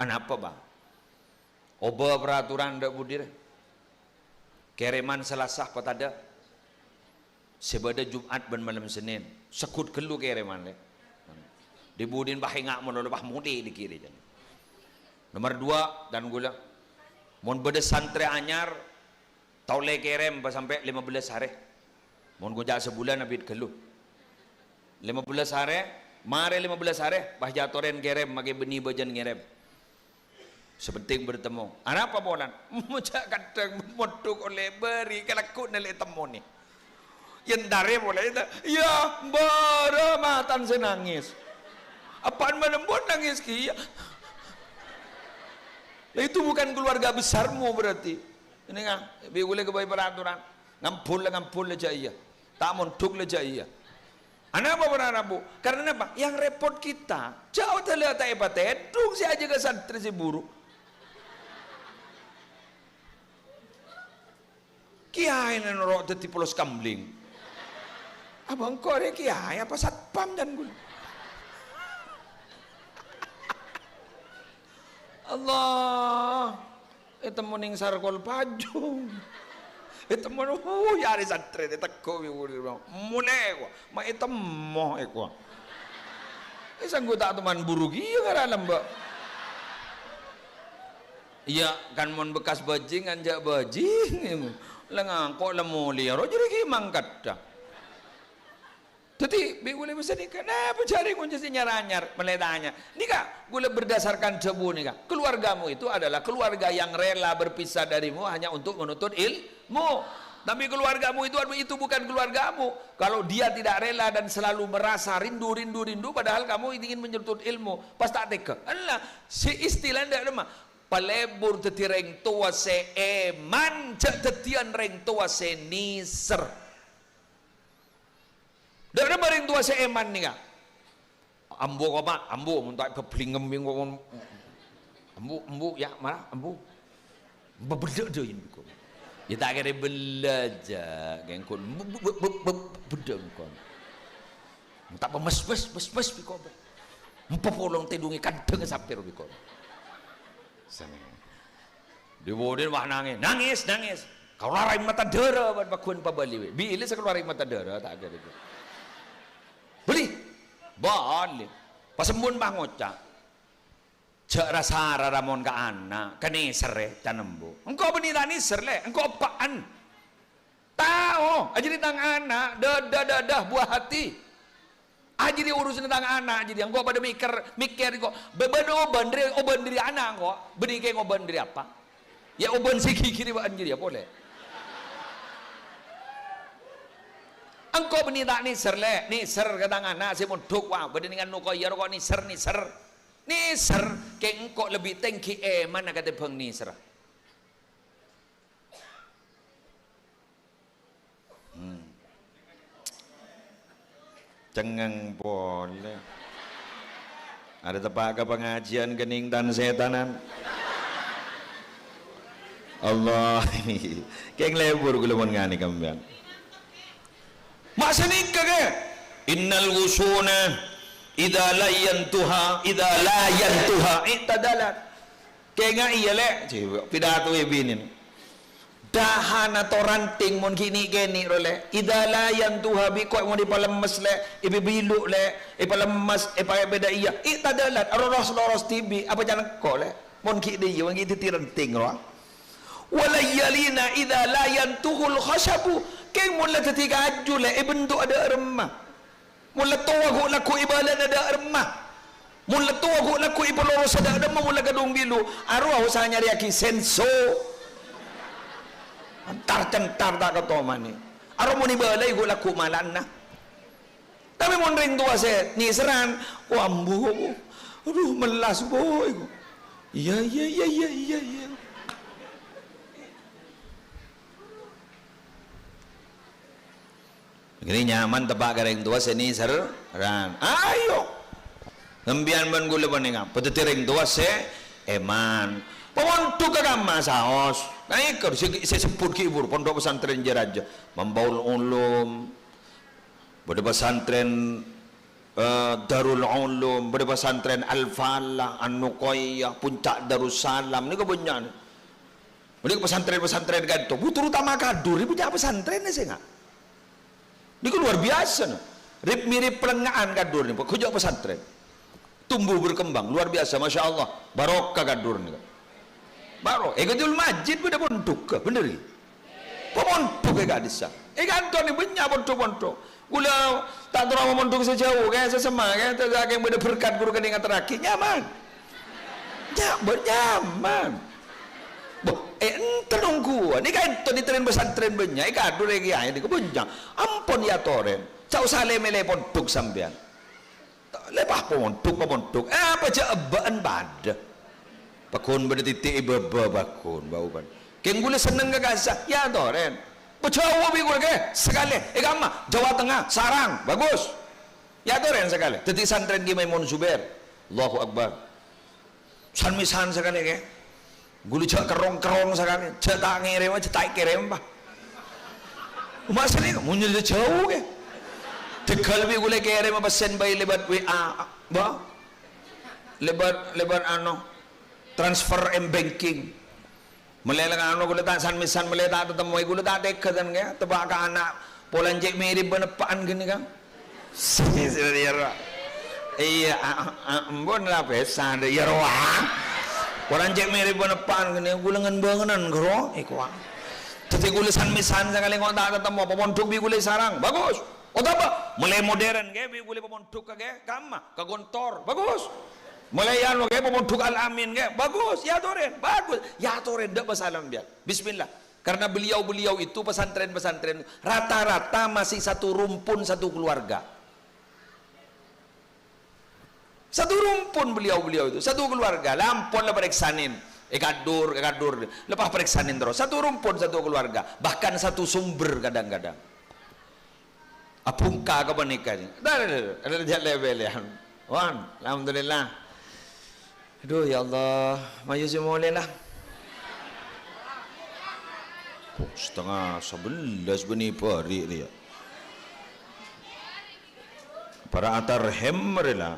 Apa bang? Oba peraturan ndak budir. Kereman Selasa patada. Sebada Jumat ben malam Senin. Sekut kelu kereman le. Dibudin bahingak mon bah mudi dikiri jan. Nomor 2 dan gula. Mon beda santri anyar taule kerem sampai 15 hari. Mon gojak sebulan abid kelu. 15 hari, mare 15 hari bah jatoren kerem mage beni bajan kerem. Sepenting bertemu. Apa bolan? Mucak kadang moduk oleh beri kelakut nilai temu ni. Yang dari boleh itu, ya baramatan senangis. Apaan menembun nangis kia? Itu bukan keluarga besarmu berarti. Ini kan, boleh kebaik peraturan. Ngampul aja iya. Tak monduk aja iya. Apa berharap bu? Karena apa? Yang repot kita. Jauh terlihat tak hebat. Dung si aja ke santri si buruk. Kiai nerok teti polos kambling. Abang kau ada kiai apa satpam dan gue. Allah, itu moning sarkol pajung. Itu mon yari santri itu kau mulai gua, mak itu moh gua. Isang gua tak teman buruk iya karena mbak. Iya kan mon bekas bajing anjak bajing. Lengang kok lemu liar jadi gimang kata. Jadi boleh bisa nih kenapa cari kunci nyaranyar meledanya. Nika boleh berdasarkan cebu nika. Keluargamu itu adalah keluarga yang rela berpisah darimu hanya untuk menuntut ilmu. Tapi keluargamu itu bukan keluargamu. Kalau dia tidak rela dan selalu merasa rindu padahal kamu ingin menuntut ilmu, pas tak teka. Allah si istilah ndak ada mah. Palebur teti reng tua se eman cak tetian reng tua se niser. Dak ada reng tua se eman nih kak. Ambu kok mak, ambu muntak pepelingem bingung. Ambu ya marah ambu. Bebedek deh ini kok. Ya tak kira belajar, gengkon bedek kok. Tak pemes bikon. Mpopolong tidungi kadang sapir bikon. Dibodin wah nangis. Kau larai mata dara buat bakun pabali. Bila sekeluar mata dara tak ada itu. Beli, balik. Pasembun bang ngocak. Cak rasa ramon ka anak, kaniser canembu. Engkau benita niser le, engkau apaan? Tahu, aja di tangan anak, dadah buah hati. Aja di urusan tentang anak jadi engkau pada mikir kok beban oban diri anak kok benih kayak oban diri apa ya oban si kiri bahan jadi ya boleh engkau benih tak niser ke tangan anak si muduk wah dengan nuko ya kok niser kayak engkau lebih tinggi mana kata bang niser cengeng boleh ada tempat ke pengajian kening dan setanan Allah kayak lebur gulungan ngani kambian masa nikah ke innal gusuna idza la yantuha itadalat kayak nggak iya le pidato ibinin dahan atau ranting mon kini geni role idala yang tuha bi kok mau dipalemes le ibi bilu le ipalemes pakai beda iya itadalat loros tibi apa jalan kok le mon kini dia wangi titi ranting ro walayalina idala yang tuhul khashabu keng mon la ketika aju le bentuk ada remah mon la tua gua laku ibalan ada remah mon la tua gua laku ibaloros ada remah mon la gadung bilu arwah usahanya riaki senso centar tak ketoman ni aro mo ni balay go laku malan na tapi mon ring tua se ni seran o ambu aduh melas boy iya ini nyaman tebak ring tua se ni seran ayo ngembian ban gula baninga peteti ring tua se eman pemontu ke kamar saos naik ke saya sebut ke ibu pondok pesantren Jeraja membaul ulum pada pesantren Darul Ulum pada pesantren Al-Falah An-Nuqayyah Puncak Darussalam ni kebanyakan Ini pesantren-pesantren kan itu, terutama kadur, ini punya pesantren sih nggak? Ini luar biasa, no? Mirip pelengahan kadur nih, kujak pesantren, tumbuh berkembang luar biasa, masya Allah, barokah kadur nih, barokah. Ikatul masjid beda pondok, bener ni? Pondok eka desa, kantor ni banyak pondok. Gula tak terlalu pondok sejauh, kayak sesama, kayak yang beda berkat guru keningat terakhir nyaman, nyaman. Boh, entelong gua, ni kan tu tren pesantren banyak, kadur lagi ayat ni kebanyak. Ampun ya toren. Cau sale mele pondok sampean. Lepah pondok. Apa je ebaan bad. Pakun pada titik ibaba bakun bau ban. Keng gula seneng ke gasah? Ya toren. Pecawa bi gula ke? Sekali. Gamma Jawa Tengah, Sarang, bagus. Ya toren sekali. Titik santren ki Maimun Zubair. Allahu Akbar. San-misan sekali ke. Gula cak kerong sekali. Cak tak ngirim, cak tak kirim bah. Masa ni muncul jauh ke? Tegal bi gule kirim apa sen bay lebat WA ba lebat transfer banking melelang gule tak san misan mele tak ketemu gule tak deketan ke tebak ka anak polanjek mirip benepaan gini kan iya mbon lah pesan ya roh polanjek mirip benepaan gini gule ngan bangenan gro iku tete gule san misan sekali ngok tak ketemu pondok bi gule Sarang bagus. Oh apa? Mulai modern ke, boleh pemondok ke, kama, ke gontor, bagus. Mulai anu ke, pemondok Al-Amin ke, bagus. Ya toren, bagus. Ya toren, tidak masalah biar. Bismillah. Karena beliau-beliau itu pesantren-pesantren rata-rata masih satu rumpun, satu keluarga. Satu rumpun beliau-beliau itu, satu keluarga. Lampon lah periksanin. Kadur, lepas periksanin terus. Satu rumpun, satu keluarga. Bahkan satu sumber kadang-kadang. Apungka ke menikah ni? Ada jalan level ya. Wan, alhamdulillah. Aduh ya Allah, maju si mulai lah. Setengah 11 benih pari dia. Para atar hemmer lah.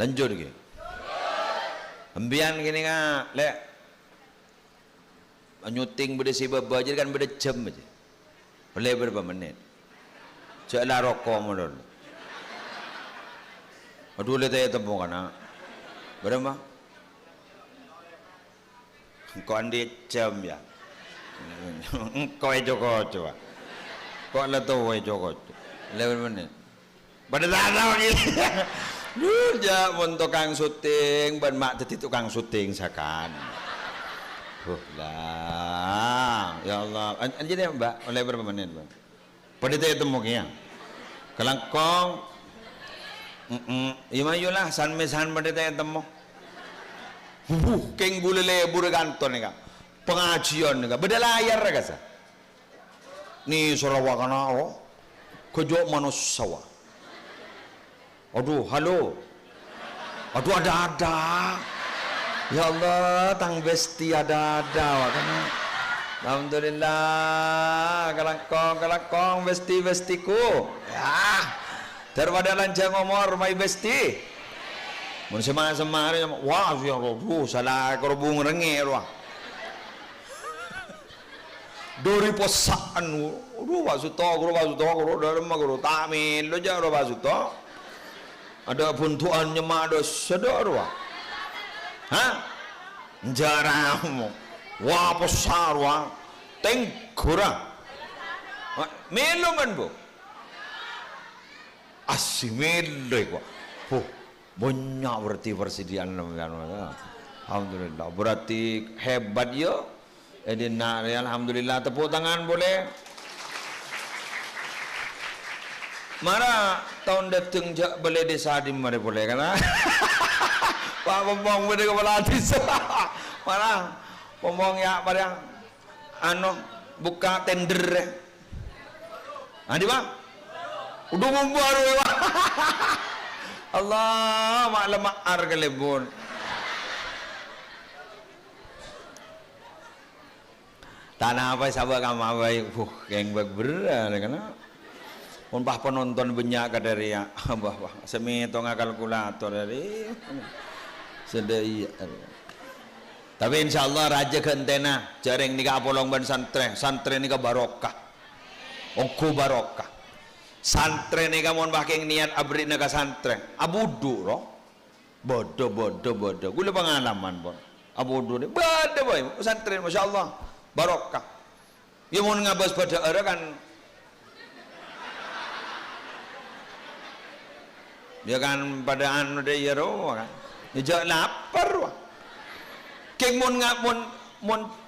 Lanjut ke? Ambian gini kan, lek. Nyuting benda si baba je kan benda jam aja. Boleh berapa menit? Caklah rokok modal. Aduh le tanya temu kana. Berapa? Kau andi jam ya. Kau Joko coba. Kau lah tahu Joko. Le berapa menit? Pada tahu ni. Ja mun tukang syuting ban mak tadi tukang syuting sakan. Lah, ya Allah. Anjir ya Mbak, oleh berapa menit Mbak? Pada tanya temu kia. Kelangkong. Imayulah san-mesan pada tanya temu. Keng gule lebur kantor ni kan. Pengajian ni kan. Beda layar kan sa. Ni Sarawak kana oh. Kejok manusia. Aduh, halo. Aduh ada. Ya Allah, tang besti ada wakana. Alhamdulillah, kelakong bestiku. Ya, daripada lanjang ngomor my besti. Mun semar wah ya Allah, salah korubung renge ruah. Dori posaan, guru dharma guru tamin lo jaro basuto. Ada buntuan nyemak ada sedar ruah. Hah? Jaramu. Wah besar wah. Tengkurang. Melo kan bu? Asih melo kok. Banyak berarti persediaan. Alhamdulillah. Berarti hebat ya. Edina alhamdulillah tepuk tangan boleh. Mana tahun datang jak boleh desa di mana boleh kan? Pak Pompong pada kepala desa. Mana Pompong ya pada buka tender. Adi bang, udah membuat Allah maklum ar kelebon. Tanah apa sabar kamu apa yang berberan kan? Unpah penonton banyak kadari ya, bah semi tonga kalkulator dari sedaya. Tapi insya Allah raja kentena jaring nika apolong ban santren nika barokah, oku barokah. Santren nika mon pakai niat abri nika santren, abudu roh, bodoh. Gula pengalaman pun, abudu nih, bodoh boy, santren masya Allah barokah. Ya mon ngabas pada era kan, dia kan pada anu deh ya roh kan, dia lapar wah. Keng mon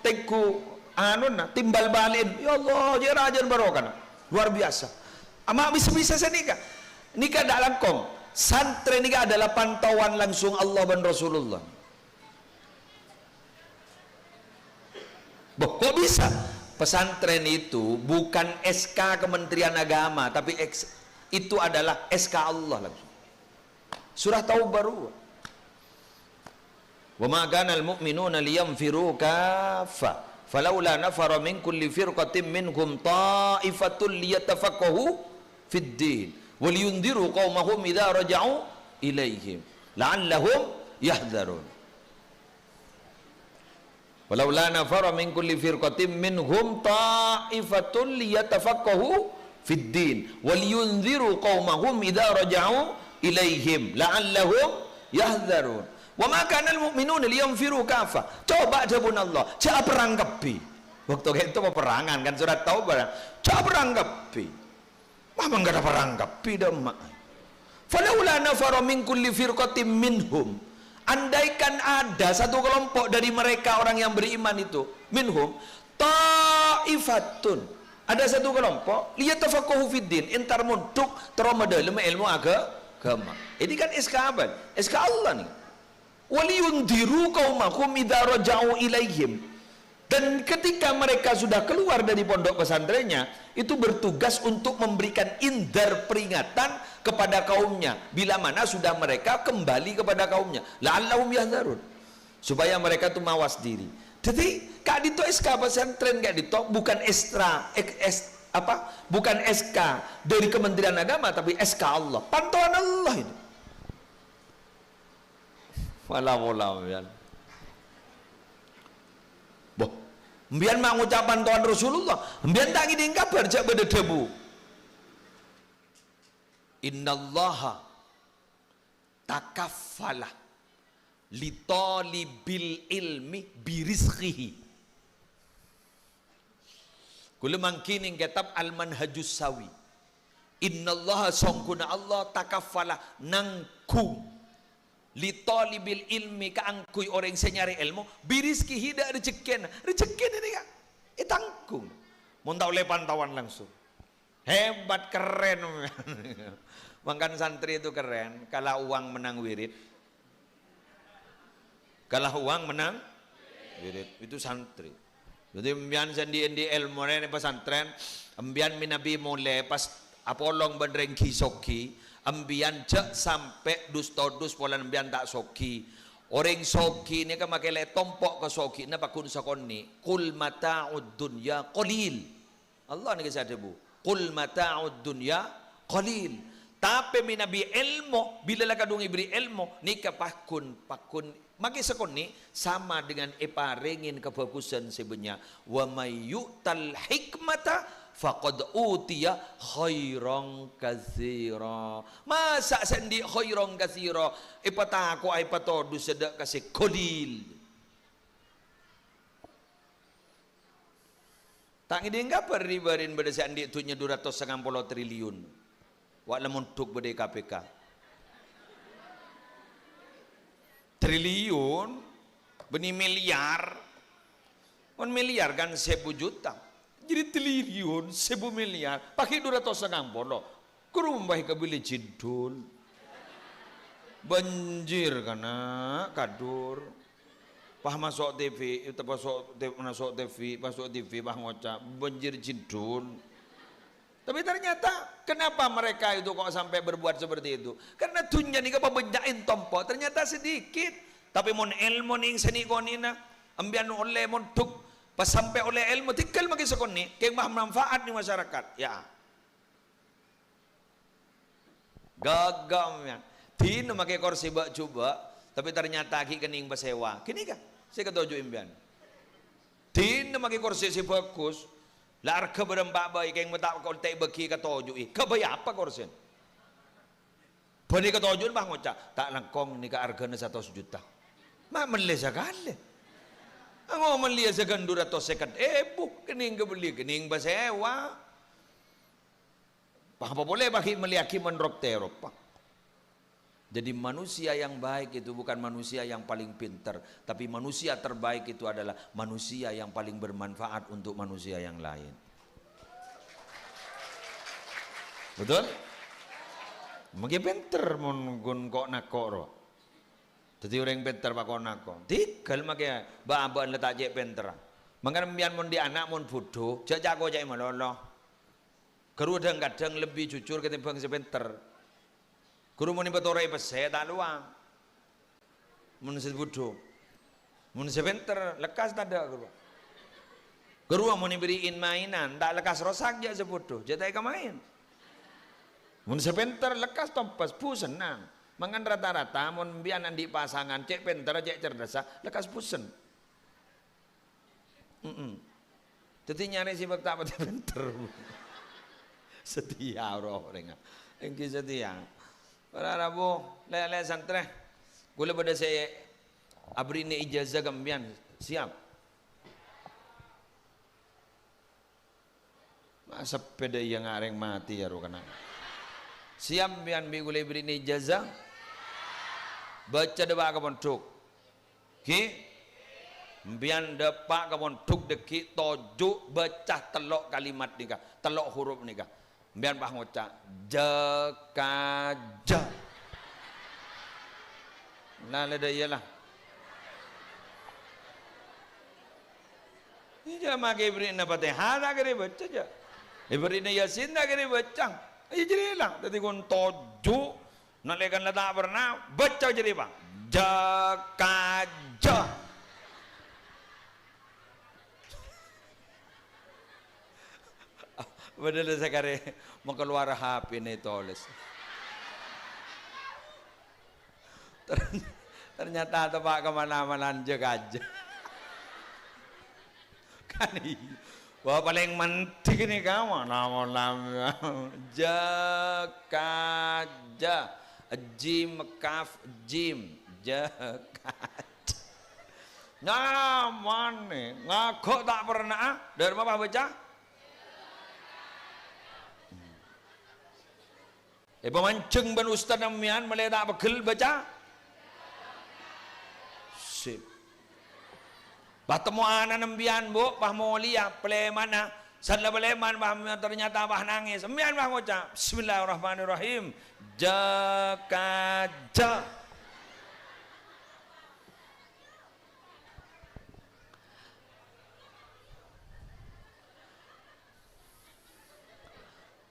teku anu na timbal balin ya Allah dia rajan barokah luar biasa ama bisa nikah dak langkong santren nikah adalah pantauan langsung Allah dan Rasulullah. Kok bisa pesantren itu bukan SK Kementerian Agama tapi itu adalah SK Allah langsung surah Taubah. Wa ma kana al-mu'minuna liyanfiru kaffa falawla nafara min kulli firqatin minhum ta'ifatun liyatafaqahu fid din wa liyundiru qaumahum idza raja'u ilaihim la'allahum yahdharun. Falawla nafara min kulli firqatin minhum ta'ifatun liyatafaqahu fid din wa liyundiru qaumahum idza raja'u ilaihim la'allahum yahdharun. Wa ma kana al-mu'minuna liyanfiru kafa. Coba jabun Allah, cak perangkapi. Waktu itu peperangan kan surat Taubah. Cak perangkapi. Mama enggak ada perangkapi dah mak. Falaula nafara min kulli firqatin minhum. Andaikan ada satu kelompok dari mereka orang yang beriman itu, minhum ta'ifatun. Ada satu kelompok liyatafaqahu fiddin, entar muntuk teromada ilmu agama. Ini kan SK apa? SK Allah nih. Waliyundiru qaumahum idza raja'u ilaihim. Dan ketika mereka sudah keluar dari pondok pesantrennya, itu bertugas untuk memberikan indar peringatan kepada kaumnya bila mana sudah mereka kembali kepada kaumnya. La'allahum yahdharun. Supaya mereka itu mawas diri. Jadi kak dito SK pesantren kak dito bukan bukan SK dari Kementerian Agama tapi SK Allah. Pantauan Allah ini. Walau mbian. Boh, mbian mak ngucapan Tuhan Rasulullah, mbian tak ngiding kabar jak beda debu. Innallaha takaffala li talibil ilmi birizqihi. Kula mangkining kitab Al-Manhajus Sawi. Innallaha sangkuna Allah takaffala nangku li talibil ilmi kaangkuy orang senyari ilmu birizki hida rezekin ini kan itangkung mun tau le pantauan langsung hebat keren. Makan santri itu keren kalau uang menang wirid, kalau uang menang wirid itu santri. Jadi mbian sendi ilmu ne pesantren mbian minabi mulai pas apolong bandreng kisoki ambian cek sampai dus todus polan ambian tak soki orang soki ni kan makai le tompok ke soki na pakun sakonni kul mata'ud dunya qalil. Allah ni kisah debu kul mata'ud dunya qalil. Tapi minabi ilmu bila la kadung ibri ilmu ni ka pakun maki sakonni sama dengan iparingin kebagusan sebenarnya wa mayyutal hikmata faqad utiya khairan katsira. Masa sendi khairan katsira ipataku ai patodu sedak kasih kolil. Tak ngideng kabar ribarin beda sendi tunya 290 triliun. Wak lamun tuk beda KPK. Triliun beni miliar. On miliar kan 1000 juta. Jadi triliun 1000 miliar pakai 290 kurung baik kebeli jidul banjir karena kadur pah masuk TV itu masuk TV pah ngocap banjir jidul. Tapi ternyata kenapa mereka itu kok sampai berbuat seperti itu? Karena dunia nih kebenjain tompo ternyata sedikit tapi mon ilmu ning seni konina ambian oleh mon tuk pas sampai oleh ilmu tinggal bagi sekoni keng mah manfaat di masyarakat ya gagamnya tino make kursi bak coba tapi ternyata ki kening basewa kini kan Saya ketujuh impian. Dina maki kursi si bagus. Larga berempat baik yang mentak kau tak bagi ketujuh. Kebaya apa kursi? Bani ketujuh bah ngocak. Tak langkong ni ke harganya 100 juta. Mak melesa kali. Anggo melia segan 200 second. Bu, kening kebeli kening basewa. Apa boleh bagi meliaki menrok terop pak. Jadi manusia yang baik itu bukan manusia yang paling pintar, tapi manusia terbaik itu adalah manusia yang paling bermanfaat untuk manusia yang lain. Betul? Mungkin pintar mun kok nakoro. Jadi orang pintar pak kok nako. Tinggal makanya bahan letak je pintar. Mangkan biar mun di anak mun bodoh, jago jai malolo. Kadang-kadang lebih jujur ketimbang sepinter. Guru mau nimbat orang pesek tak luang, mun bodoh, mun sepinter lekas tak ada guru. Guru mau diberiin mainan tak lekas rosak je sebodoh, jadi tak main. Mun sepinter lekas tompas pu senang. Mangan rata-rata mun bianan di pasangan cek pinter cek cerdas lekas pusen. Jadi nyari si tak pati pinter. Setia orang engki setia. Para rabu lele santre. Gula pada saya abri ni ijazah gambian siap. Masa peda yang areng mati ya rukana. Siap bian bi gula beri ni ijazah. Baca depak kapon tuk. Ki bian depak kapon tuk deki tojuk baca telok kalimat nikah, telok huruf nikah. Biar bah ngocak jakaja. Nah leda iyalah. Ini jangan makai beri na Fatihah nak kena baca je. Beri na Yasin nak kena baca. Aja jadi lah. Tadi kon toju nak lekan tak pernah baca jadi bang. Jakaja. Padahal sekarang mau keluar HP ini tulis. Ternyata tepak kemana-mana aja. Kan wah paling mentik ini kamu nama jakaja jim kaf jim jakaja. Nyaman nih ngaku tak pernah dari apa baca? Pemancing ban ustaz namian meledak begel baca sip batemu anak nambian bu pah mulia pelemana sadla peleman pah ternyata pah nangis sembian pah ngucap bismillahirrahmanirrahim jakaja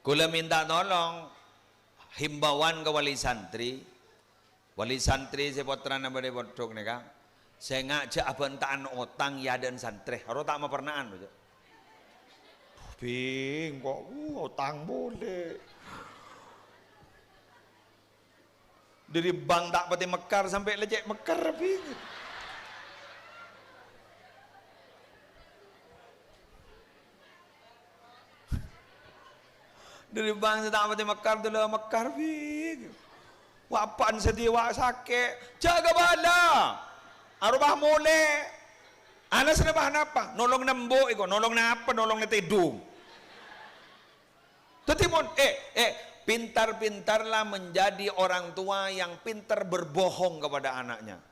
kula minta tolong himbauan ke wali santri si potran abade bodok nih kang saya ngajak abantaan otang ya dan santri harus tak mau pernaan bing kok otang boleh dari bank tak pati mekar sampai lecek mekar bing dari bang sedang mati mekar dulu mekar bing wapan sedih wak sakit jaga bala arubah mole anas nabah napa nolong nembo iko nolong napa nolong netidung tetimon pintar-pintarlah menjadi orang tua yang pintar berbohong kepada anaknya.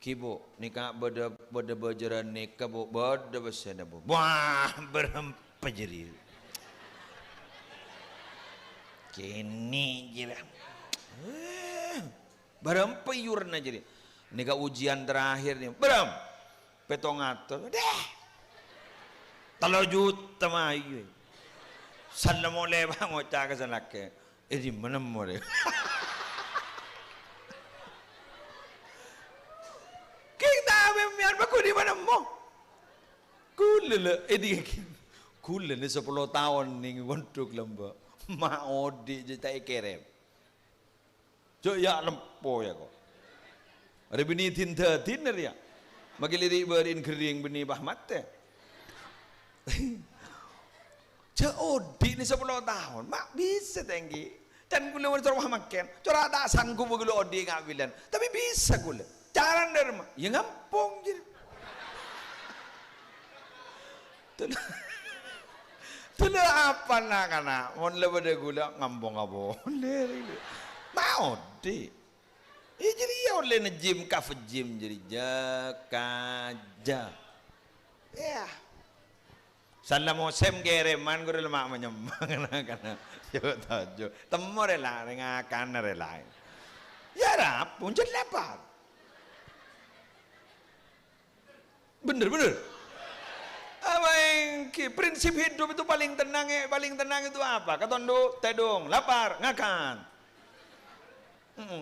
Kibu nikah beda berjalan nikah bu beda besar bu wah berempajeri kini gila berempayur na jadi nikah ujian terakhir nih berem petong atur deh 3 juta mayu salam oleh bang ngocak kesalake di mana more kita membiar baku di mana mo kulele kulele 10 tahun nih untuk lembak mau di jita kerem jo ya lempo ya kok Ada benih tinta tiner ya. Magilirik berin kering benih bahmat teh. Odi ni 10 tahun, mak bisa tinggi. Dan gula macam makan, cara tak sanggup gula odi ngabilan. Tapi bisa gula. Cara derma, ya ngampung je. Tula apa nak kana? Mon lebih gula ngampung apa? Mau di. Jadi ya oleh gym kafe gym jadi jakaja. Ya. Salah musim kereman guru lemak menyembang kana. Yo tajo. Temu rela ngakan rela. Ya rap puncet lepas. Bener. Apa yang prinsip hidup itu paling tenang itu apa? Katondo, tedong, lapar, ngakan.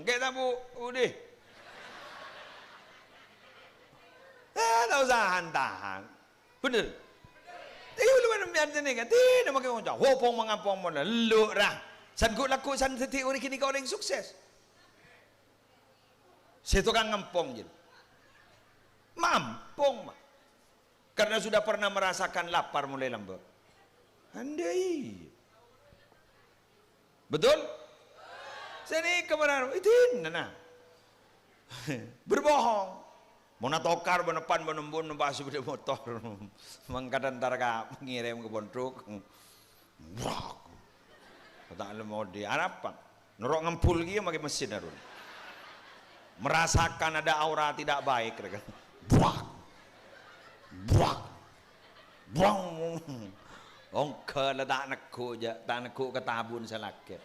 Kayak tabu, udah. Tak usah tahan. Bener. Tapi belum biar jenis kan? Tidak makin orang cakap. Wopong mengapong mana? Luk lah. San ku laku san seti orang kini kau orang sukses. Saya tukang ngampong je. Mampong mah. Karena sudah pernah merasakan lapar mulai lambat. Andai. Betul? Sini kemarin itu nana. Berbohong. Mana tokar benepan benembun bahasa beda motor. Mangkatan targa mengirim ke bontruk. Wah. Tak mau di Arab. Nerok ngampul dia pakai mesin darun. Merasakan ada aura tidak baik mereka. Buang. Ongke lah tak nakku je, tak nakku ketabun selakit.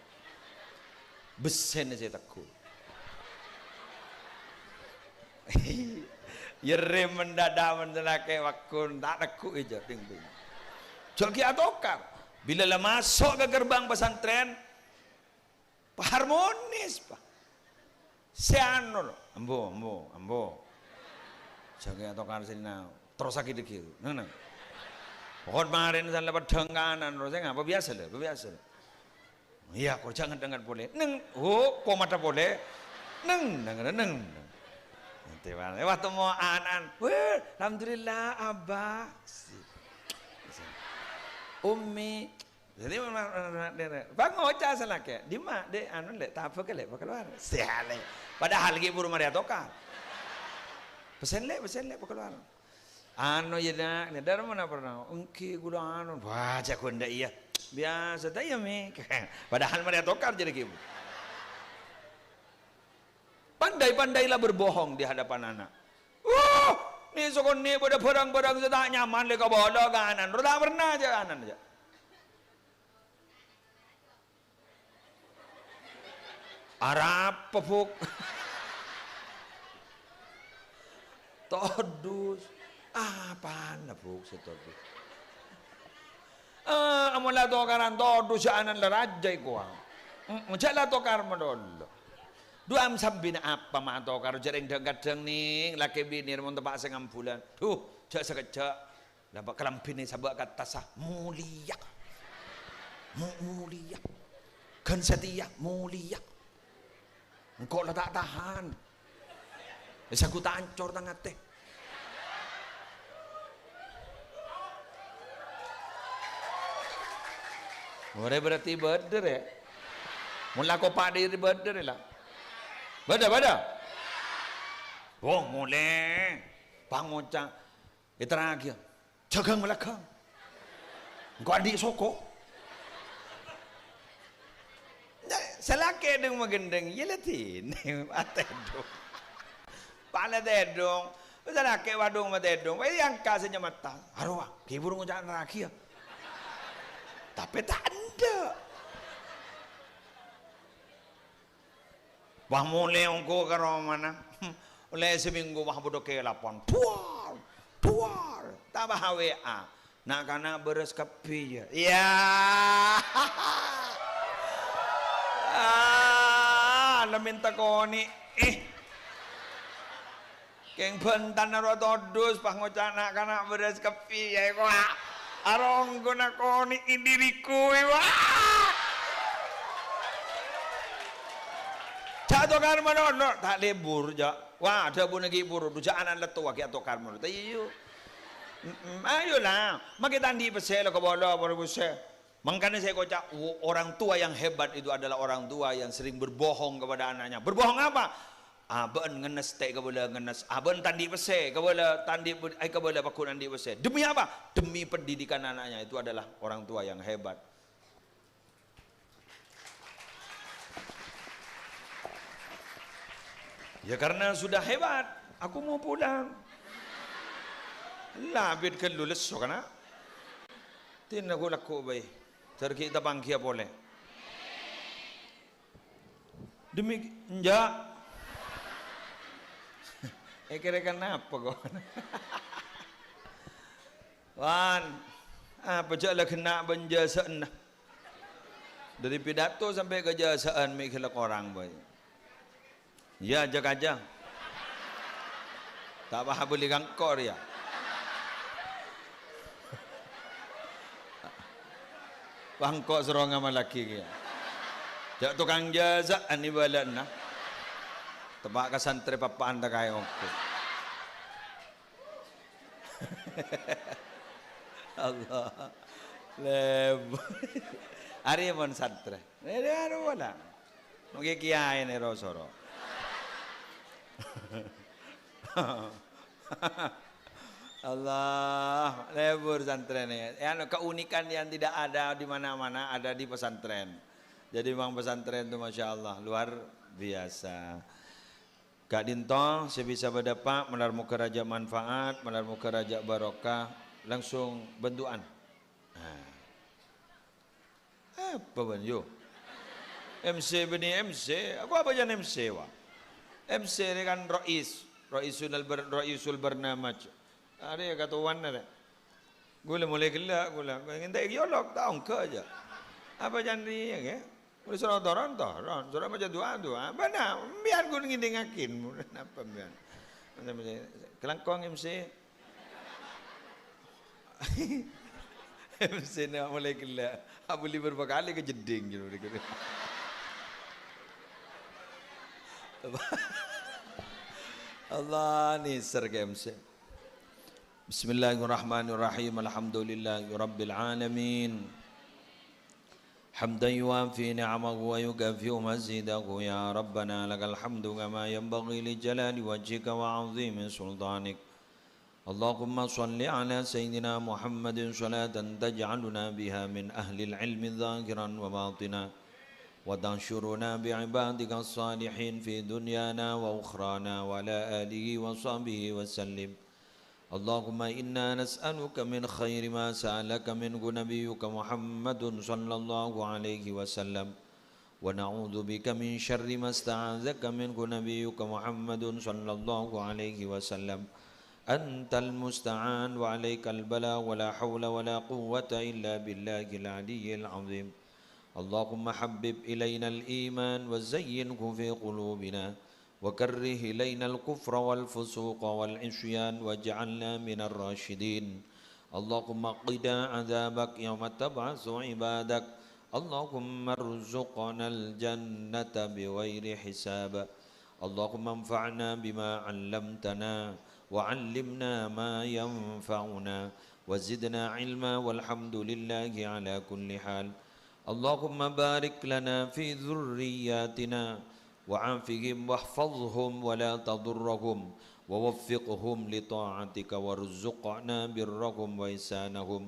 Besen saya takku. Yere mendadak mendelake wakun tak nakku je ting-ting. Jogi atokar. Bila lah masuk ke gerbang pesantren, harmonis pak. Seano, ambo. Jogi atokar sini terus sakit dikit. Nana. Pokok kemarin saya dapat denganan, rasanya apa biasa lah. Iya, kau jangan dengar boleh. Neng, kau mata boleh. Neng. Nanti waktu mau anan, alhamdulillah abah, umi, jadi bang oca salah ke, di mana de anu le, tak apa ke le, keluar, siale. Padahal lagi buru Maria toka, pesen le, keluar. Anu ya nak, ni dari mana pernah? Ungki gula anu, baca kunda iya, biasa dah ya mi. Padahal Maria tokar jadi kibu. Pandai-pandailah berbohong di hadapan anak. Ni sokon ni pada barang-barang sudah nyaman le kau bawa kanan, roda pernah aja kanan aja. Arab pepuk, todus. Apaan lah buk setodu. Amula to karan todo sianan la rajay ko. Jala to kar modol. Duam sambil apa ma to karo jereng gadeng ning laki bini mon tepak sing ambulan. Duh, jak sekejap. Lah bak kelampine sabak kata sah mulia. Mulia. Kan setia mulia. Engkau lah tak tahan. Bisa ku tak ancor tangan teh. Mulai berarti berder ya. Mula kau padi berder lah. Bada. Oh mulai. Pangocang. Iteragi. Jagang belakang. Kau adik soko. Selake deng magendeng. Yelatin. Atedong. Pala tedong. Selake wadong matedong. Yang kasihnya mata. Arwah. Kibur ngucap neraki ya. Tapi tak ada. Wah mulai ongko karo mana? Oleh seminggu wah bodoh ke lapon. Tuar. Tambah WA. Nak kana beres kapi ya. Ya. Minta kau ni. Keng bentan naro todus pah ngocak nak kana beres kapi ya kau. Arong guna koni indiriku wah. Jatuh kan manono tak lebur ja. Wah, ada pun lagi buru, dujaan letu waki atau karmo. Tayo, ayolah, makitandi pesel ke bola baru pesel. Makanya saya kocak, orang tua yang hebat itu adalah orang tua yang sering berbohong kepada anaknya. Berbohong apa? Ben ngenes tek kebola ngenes. Ben tandi pesel kebola tandi kebola pakun tandi pesel. Demi apa? Demi pendidikan anaknya. Itu adalah orang tua yang hebat. Ya karena sudah hebat, aku mau pulang. Labid ke lulus so kana. Tin aku laku bay. Terkita bangkia boleh. Demi enggak. Kira-kira apa kau? Wan, apa je lah kena benjasaan. Dari pidato sampai ke jasaan mikir orang boy. Ya jaga aja. Tak apa boleh gangkor ya. Bangkok serong sama laki dia. Jak tukang jasa ani balan nah. Tebak ke santri papa anda kaya okey. Allah. Leb. Ari mon santri. Ini aru wala. Mungkin kiai ni rosoro. Allah, lebur pesantren ini. Keunikan yang tidak ada di mana-mana ada di pesantren. Jadi memang pesantren itu masya Allah luar biasa. Kak Dinto, saya bisa berdapat menar muka raja manfaat, menar muka raja barokah, langsung bentuan. Apa ben yo? MC beni MC, aku apa jangan MC wah? MC ini kan Raisul Bernamaj. Ada katuan ada. Gula mulai gila gula. Ingin tak yolok tahu ke aja. Apa jangan dia ke? Boleh suruh toron, suruh macam dua. Mana? Biar gue ingin dengakin. Apa biar? Kelangkong MC. MC nak mulai gila. Abu li berapa kali ke jeding gitu. Allah ni ser ke MC. Bismillahirrahmanirrahim. Alhamdulillahi rabbil alamin. Hamdan yuwafi ni'amahu wa yukafi'u mazidahu ya Rabbana lakal hamdu kama yanbaghi li jalali wajhika wa 'azimi sultanik. Allahumma salli ala sayyidina Muhammadin salatan taj'aluna biha min ahli al-'ilmi dhahiran wa batina wa tanshuruna bi'ibadika as-salihin fi dunyana wa ukhrana wa ala alihi wa sahbihi wa sallim. Allahumma inna nas'aluka min khairi ma sa'alaka minhu nabiyyuka Muhammadun sallallahu alaihi wasallam wa na'udzu bika min syarri ma sta'adzaka minhu nabiyyuka Muhammadun sallallahu alaihi wasallam. Antal musta'an wa 'alaikal bala wa la haula wa la quwwata illa billahil 'aliyyil 'azim. Allahumma habbib ilaina al-iman wa zayyinhu fi qulubina وكره إلينا الكفر والفسوق والعصيان واجعلنا من الراشدين. اللهم قنا عذابك يوم تبعث عبادك. اللهم ارزقنا الجنة بغير حساب. اللهم انفعنا بما علمتنا وعلمنا ما ينفعنا وزدنا علما والحمد لله على كل حال. اللهم بارك لنا في ذرياتنا وعافهم واحفظهم ولا تضرهم ووفقهم لطاعتك وارزقنا برهم وإحسانهم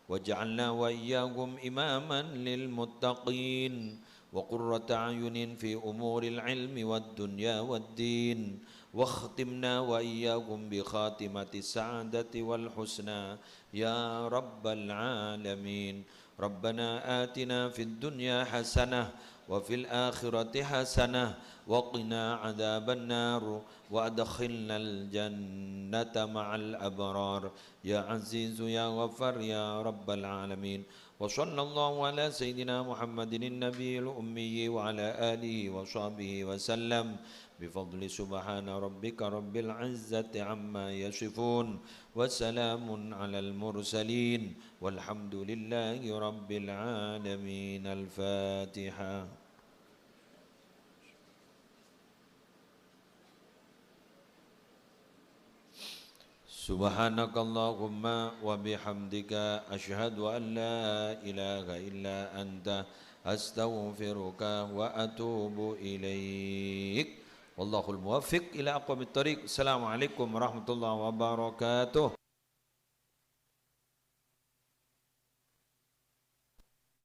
واجعلنا وإياهم إماما للمتقين وقرة أعين في أمور العلم والدنيا والدين واختمنا وإياهم بخاتمة السعادة والحسنى يا رب العالمين. ربنا آتنا في الدنيا حسنة وفي الآخرة حسنة وقنا عذاب النار وأدخلنا الجنة مع الأبرار يا عزيز يا غفار يا رب العالمين. وصلى الله على سيدنا محمد النبي الأمي وعلى آله وصحبه وسلم بفضل سبحان ربك رب العزة عما يصفون وسلام على المرسلين والحمد لله رب العالمين. الفاتحة. Subhanakallahumma wa bihamdika asyhadu an la ilaha illa anta astaghfiruka wa atubu ilaik. Wallahul muwaffiq ila aqwamit thoriq. Assalamualaikum warahmatullahi wabarakatuh.